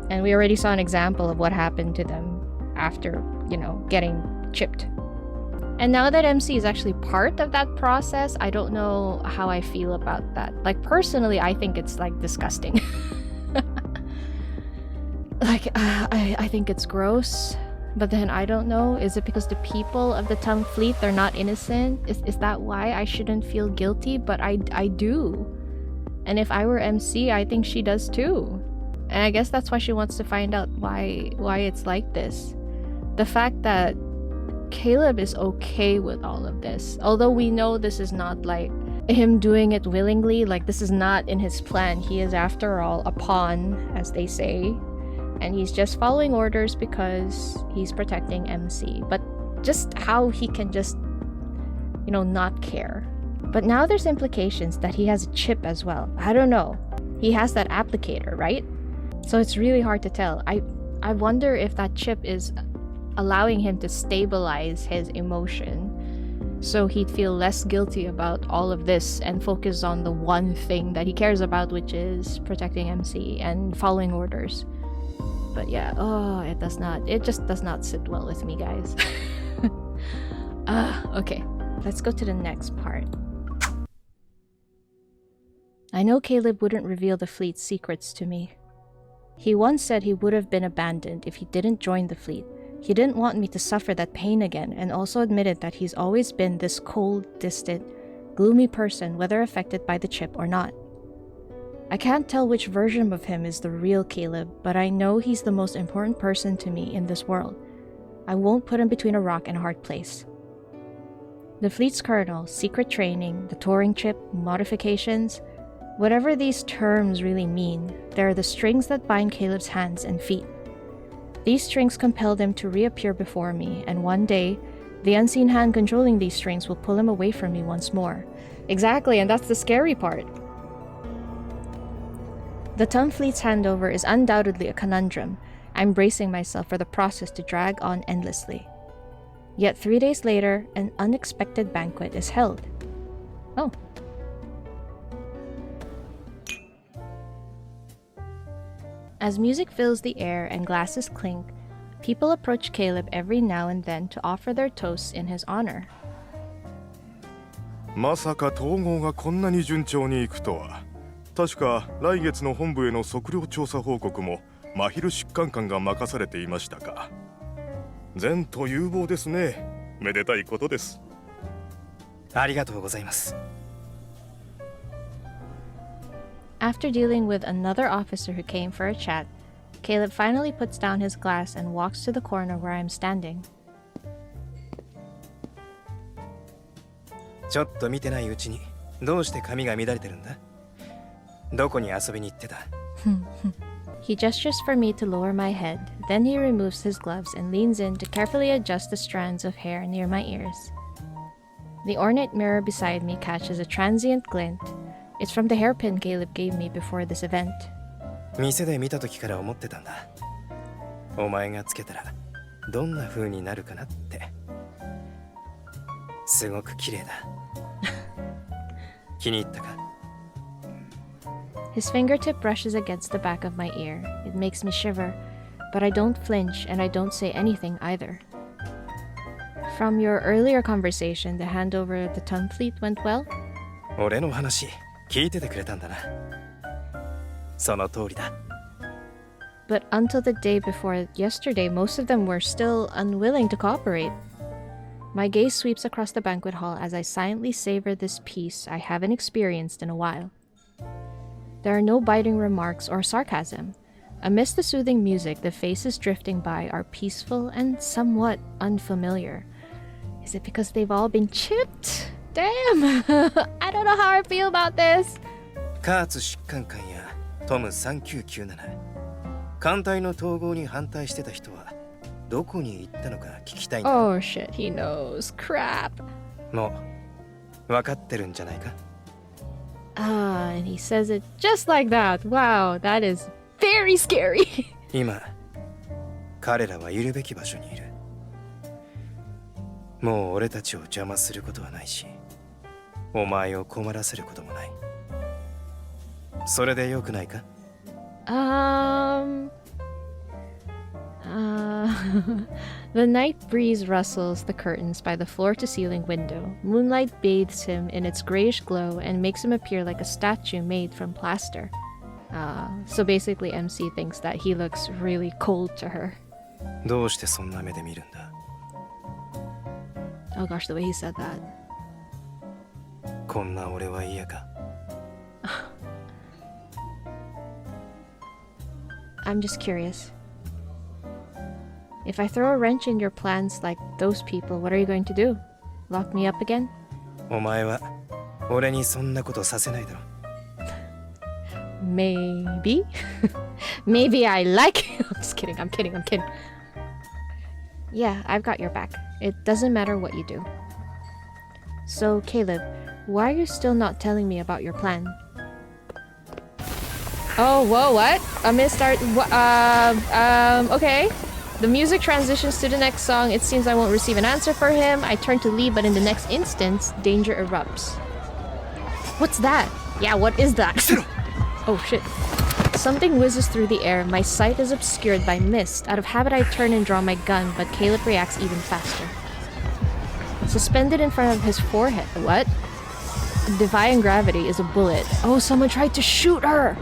And we already saw an example of what happened to them after, you know, getting chipped. And now that MC is actually part of that process, I don't know how I feel about that. Like, personally, I think it's, like, disgusting. Like, I think it's gross. But then I don't know. Is it because the people of the Tongue Fleet, they're not innocent? Is that why I shouldn't feel guilty? But I do. And if I were MC, I think she does too. And I guess that's why she wants to find out why it's like this. The fact that Caleb is okay with all of this, although we know this is not like him doing it willingly, like this is not in his plan. He is, after all, a pawn, as they say, and he's just following orders because he's protecting MC. But just how he can just, you know, not care. But now there's implications that he has a chip as well. I don't know. He has that applicator, right? So it's really hard to tell. I wonder if that chip is allowing him to stabilize his emotion so he'd feel less guilty about all of this and focus on the one thing that he cares about, which is protecting MC and following orders. But yeah, it just does not sit well with me, guys. Okay, let's go to the next part. I know Caleb wouldn't reveal the fleet's secrets to me. He once said he would have been abandoned if he didn't join the fleet. He didn't want me to suffer that pain again, and also admitted that he's always been this cold, distant, gloomy person, whether affected by the chip or not. I can't tell which version of him is the real Caleb, but I know he's the most important person to me in this world. I won't put him between a rock and a hard place. The fleet's colonel, secret training, the touring chip, modifications, whatever these terms really mean, they're the strings that bind Caleb's hands and feet. These strings compelled him to reappear before me, and one day, the unseen hand controlling these strings will pull him away from me once more. Exactly, and that's the scary part. The Tongue Fleet's handover is undoubtedly a conundrum. I'm bracing myself for the process to drag on endlessly. Yet 3 days later, an unexpected banquet is held. Oh. As music fills the air and glasses clink, people approach Caleb every now and then to offer their toasts in his honor. まさか統合がこんなに順調にいくとは。確か来月の本部への測量調査報告も真昼疾患官が任されていましたか。前途有望ですね。めでたいことです。ありがとうございます。After dealing with another officer who came for a chat, Caleb finally puts down his glass and walks to the corner where I'm standing. ちょっと見てないうちにどうして髪が乱れてるんだ？どこに遊びに行ってた？ He gestures for me to lower my head, then he removes his gloves and leans in to carefully adjust the strands of hair near my ears. The ornate mirror beside me catches a transient glint. It's from the hairpin Caleb gave me before this event. 店で見た時から思ってたんだ。お前がつけたらどんな風になるかなって。すごく綺麗だ。気に入ったか？ His fingertip brushes against the back of my ear. It makes me shiver, but I don't flinch and I don't say anything either. From your earlier conversation, the handover of the Tongue Fleet went well? 俺の話聞いててくれたんだな。その通りだ。 But until the day before yesterday, most of them were still unwilling to cooperate. My gaze sweeps across the banquet hall as I silently savor this peace I haven't experienced in a while. There are no biting remarks or sarcasm. Amidst the soothing music, the faces drifting by are peaceful and somewhat unfamiliar. Is it because they've all been chipped? Damn! I don't know how I feel about this. 𝑾𝙝疾患官やトム3997艦隊の統合に反対してた人はどこに行ったのか聞きたいんだ。 Oh shit, he knows. Crap. もう分かってるんじゃないか？ And he says it just like that. Wow, that is very scary. 今彼らはいるべき場所にいる。もう俺たちを邪魔することはないし、お前を困らせることもない。それでよくないか? The night breeze rustles the curtains by the floor-to-ceiling window. Moonlight bathes him in its grayish glow and makes him appear like a statue made from plaster. So basically MC thinks that he looks really cold to her. どうしてそんな目で見るんだ? Oh gosh, the way he said that. こんな俺は嫌か? I'm just curious. If I throw a wrench in your plans like those people, what are you going to do? Lock me up again? お前は俺にそんなことさせないだろ. Maybe? Maybe I like it. I'm just kidding, I'm kidding. Yeah, I've got your back. It doesn't matter what you do. So, Caleb, why are you still not telling me about your plan? Oh, whoa, what? I'm gonna start... okay. The music transitions to the next song. It seems I won't receive an answer for him. I turn to leave, but in the next instance, danger erupts. What's that? Yeah, what is that? Oh, shit. Something whizzes through the air. My sight is obscured by mist. Out of habit, I turn and draw my gun, but Caleb reacts even faster. Suspended in front of his forehead. What? Defying gravity is a bullet. Oh, someone tried to shoot her!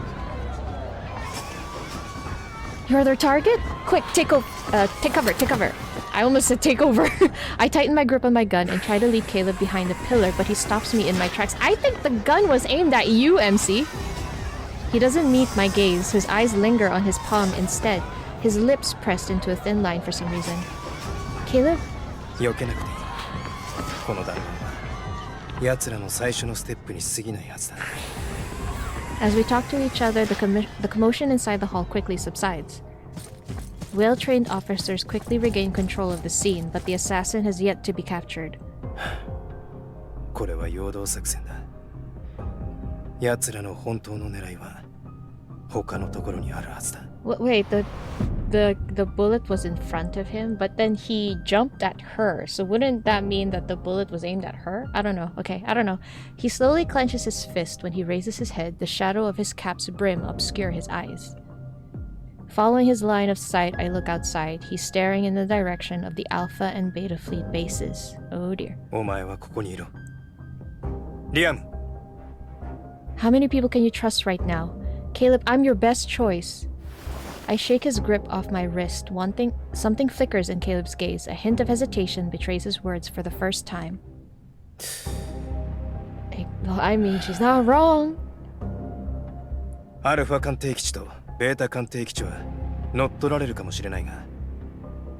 You're their target? Quick, take cover. I almost said take over. I tighten my grip on my gun and try to lead Caleb behind a pillar, but he stops me in my tracks. I think the gun was aimed at you, MC. He doesn't meet my gaze. His eyes linger on his palm instead, his lips pressed into a thin line for some reason. Caleb? 避けなくていい。この弾丸は奴らの最初のステップに過ぎないはずだ。As we talk to each other, the commotion inside the hall quickly subsides. Well-trained officers quickly regain control of the scene, but the assassin has yet to be captured. これは陽動作戦だ。奴らの本当の狙いは他のところにあるはずだ。Wait, the bullet was in front of him, but then he jumped at her. So wouldn't that mean that the bullet was aimed at her? I don't know. Okay, I don't know. He slowly clenches his fist. When he raises his head, the shadow of his cap's brim obscures his eyes. Following his line of sight, I look outside. He's staring in the direction of the Alpha and Beta Fleet bases. Oh dear. お前はここにいろ。リアム。How many people can you trust right now? Caleb, I'm your best choice. I shake his grip off my wrist. Something flickers in Caleb's gaze. A hint of hesitation betrays his words for the first time. I mean, she's not wrong. アルファ鑑定基地とベータ鑑定基地は乗っ取られるかもしれないが、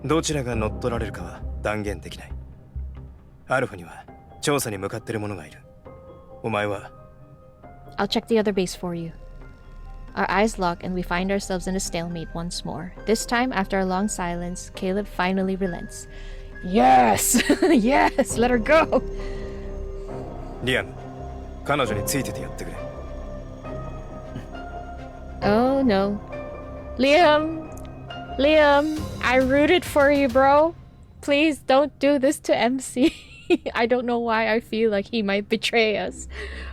どちらが乗っ取られるかは断言できない。アルファには調査に向かっている者がいる。お前は I'll check the other base for you. Our eyes lock and we find ourselves in a stalemate once more. This time, after a long silence, Caleb finally relents. Yes! Yes! Let her go! リアム、彼女についててやってくれ。Oh no. Liam! I rooted for you, bro. Please don't do this to MC. I don't know why I feel like he might betray us.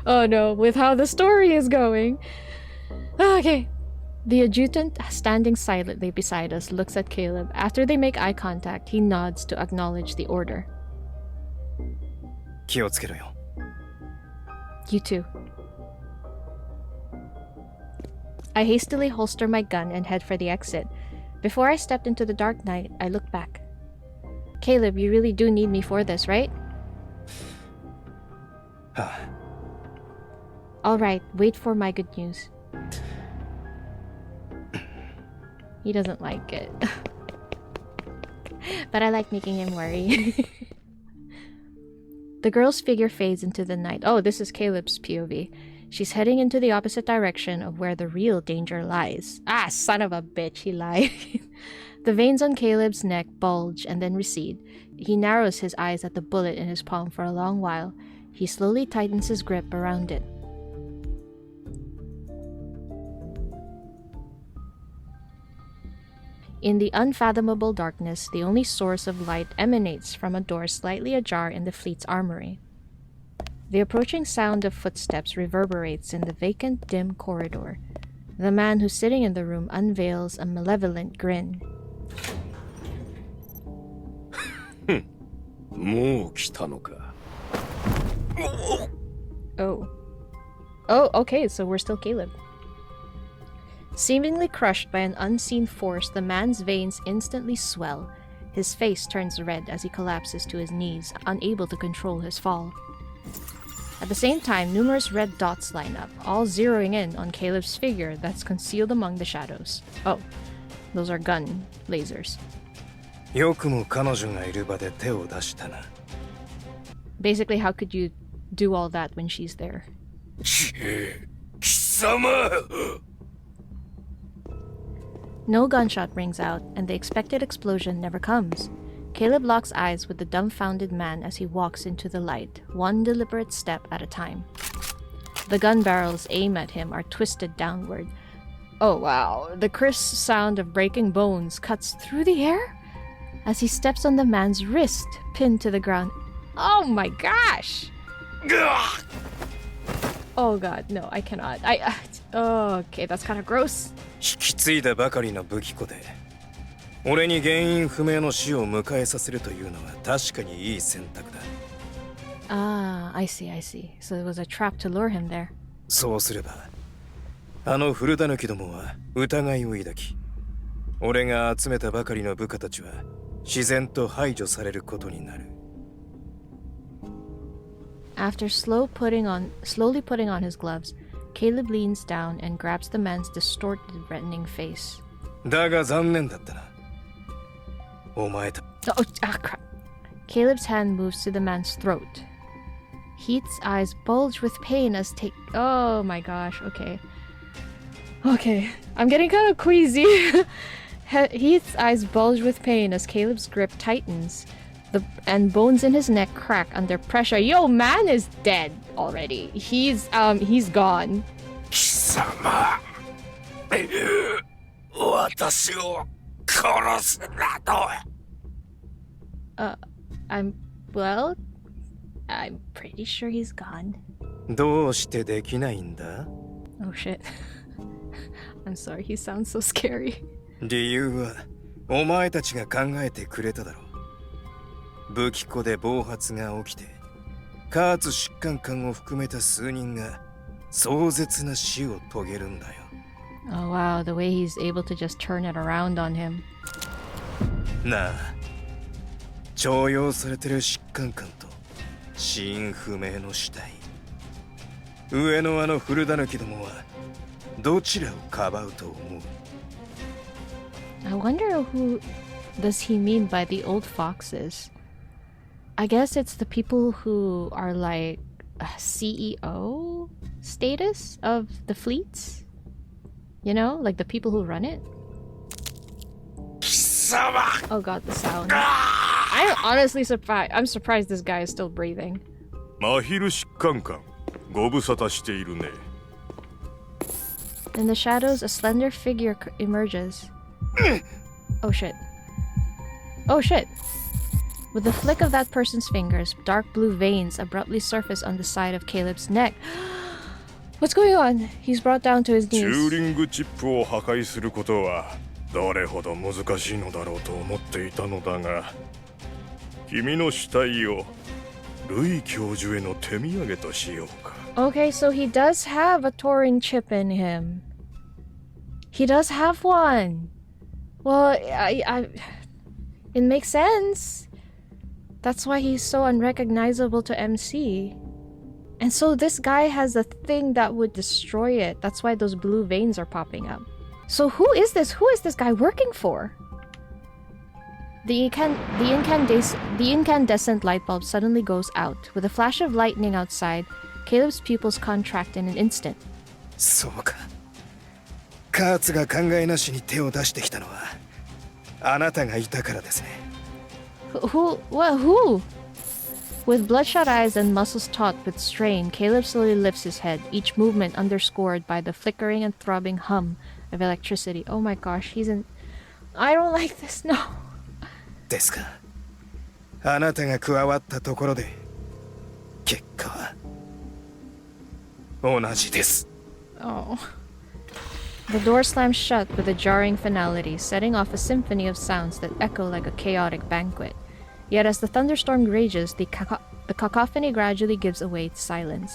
Oh no, with how the story is going. Okay. The adjutant, standing silently beside us, looks at Caleb. After they make eye contact, he nods to acknowledge the order. 気をつけろよ。You too. I hastily holster my gun and head for the exit. Before I stepped into the dark night, I look back. Caleb, you really do need me for this, right? Alright, wait for my good news. He doesn't like it. But I like making him worry. The girl's figure fades into the night. Oh, this is Caleb's POV. She's heading into the opposite direction of where the real danger lies. Ah, son of a bitch, he lied. The veins on Caleb's neck bulge and then recede. He narrows his eyes at the bullet in his palm for a long while. He slowly tightens his grip around it. In the unfathomable darkness, the only source of light emanates from a door slightly ajar in the fleet's armory. The approaching sound of footsteps reverberates in the vacant, dim corridor. The man who's sitting in the room unveils a malevolent grin. もう来たのか。 Oh. Oh, okay, so we're still Caleb. Seemingly crushed by an unseen force, the man's veins instantly swell. His face turns red as he collapses to his knees, unable to control his fall. At the same time, numerous red dots line up, all zeroing in on Caleb's figure that's concealed among the shadows. Oh, those are gun lasers. よくも彼女がいる場で手を出したな。 Basically, how could you do all that when she's there? 貴様! No gunshot rings out, and the expected explosion never comes. Caleb locks eyes with the dumbfounded man as he walks into the light, one deliberate step at a time. The gun barrels aimed at him are twisted downward. Oh wow, the crisp sound of breaking bones cuts through the air as he steps on the man's wrist, pinned to the ground. Oh my gosh! Oh god, no, I cannot. Okay, that's kind of gross. 引き継いだばかりの武器庫で俺に原因不明の死を迎えさせるというのは確かにいい選択だ。 Ah, I see. So it was a trap to lure him there. そうすればあの古狸どもは疑いを抱き俺が集めたばかりの部下たちは自然と排除されることになる。 After slowly putting on his gloves, Caleb leans down and grabs the man's distorted, threatening face. だが残念だったな。お前た。 Crap. Caleb's hand moves to the man's throat. Heath's eyes bulge with pain as Oh my gosh, okay. Okay, I'm getting kind of queasy. Heath's eyes bulge with pain as Caleb's grip tightens. And bones in his neck crack under pressure. Yo, man is dead already. He's gone. 貴様! 私を殺すなど! I'm pretty sure he's gone. どうしてできないんだ? Oh shit. I'm sorry, he sounds so scary. 理由はお前たちが考えてくれただろう。武器庫で暴発が起きて加圧疾患感を含めた数人が壮絶な死を遂げるんだよ。 Oh wow, the way he's able to just turn it around on him. なあ、徴用されてる疾患感と死因不明の死体。上のあの古狸どもはどちらをかばうと思う? I wonder who does he mean by the old foxes? I guess it's the people who are like CEO status of the fleets? You know, like the people who run it? Oh god, the sound. I'm honestly surprised. I'm surprised this guy is still breathing. マヒル疾患感ご無沙汰しているね。 In the shadows, a slender figure emerges. Oh shit. Oh shit. With the flick of that person's fingers, dark blue veins abruptly surface on the side of Caleb's neck. What's going on? He's brought down to his チュー knees. リングチップを破壊することはどれほど難しいのだろうと思っていたのだが、君の死体をルイ教授への手土産としようか。 Okay, so he does have a Turing chip in him. He does have one. Well, it makes sense. That's why he's so unrecognizable to MC. And so this guy has a thing that would destroy it. That's why those blue veins are popping up. So who is this? Who is this guy working for? The incandescent light bulb suddenly goes out. With a flash of lightning outside, Caleb's pupils contract in an instant. そうか。カーツが考えなしに手を出してきたのはあなたがいたからですね。 Who? With bloodshot eyes and muscles taut with strain, Caleb slowly lifts his head, each movement underscored by the flickering and throbbing hum of electricity. Oh my gosh, he's in... I don't like this, no. ですか。あなたが加わったところで結果は同じです。 Oh. The door slams shut with a jarring finality, setting off a symphony of sounds that echo like a chaotic banquet. Yet as the thunderstorm rages, the cacophony gradually gives way to silence.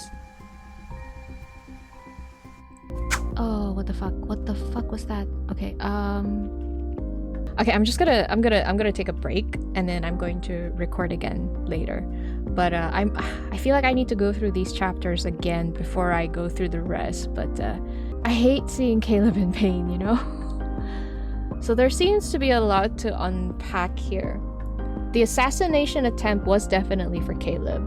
Oh, what the fuck? What the fuck was that? Okay, okay, I'm gonna take a break and then I'm going to record again later. But I feel like I need to go through these chapters again before I go through the rest, but I hate seeing Caleb in pain, you know? So there seems to be a lot to unpack here. The assassination attempt was definitely for Caleb.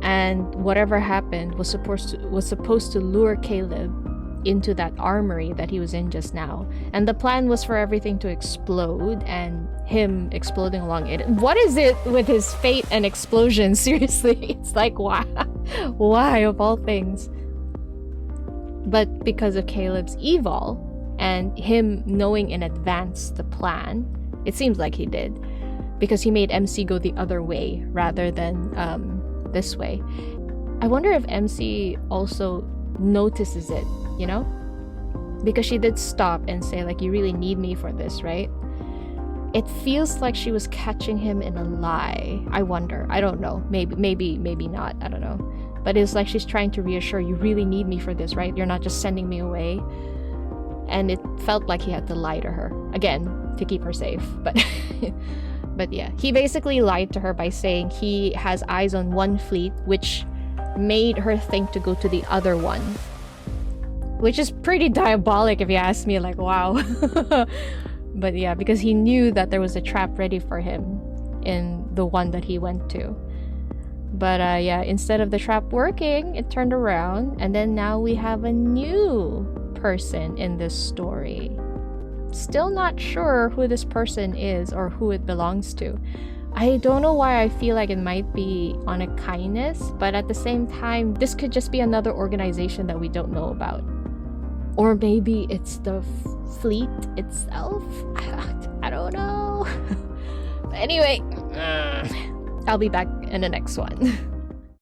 And whatever happened was supposed to lure Caleb into that armory that he was in just now. And the plan was for everything to explode and him exploding along it. What is it with his fate and explosions? Seriously, it's like, why? Why of all things? But because of Caleb's evil and him knowing in advance the plan, it seems like he did, because he made MC go the other way rather than this way. I wonder if MC also notices it, you know? Because she did stop and say, like, you really need me for this, right? It feels like she was catching him in a lie. I wonder. I don't know. Maybe not. I don't know. But it's like she's trying to reassure, you really need me for this, right? You're not just sending me away. And it felt like he had to lie to her. Again, to keep her safe. But but yeah, he basically lied to her by saying he has eyes on one fleet, which made her think to go to the other one. Which is pretty diabolic if you ask me, like, wow. But yeah, because he knew that there was a trap ready for him in the one that he went to. But yeah, instead of the trap working, it turned around, and then now we have a new person in this story. Still not sure who this person is or who it belongs to. I don't know why I feel like it might be on a kindness, but at the same time, this could just be another organization that we don't know about. Or maybe it's the fleet itself? I don't know. But anyway, I'll be back in the next one.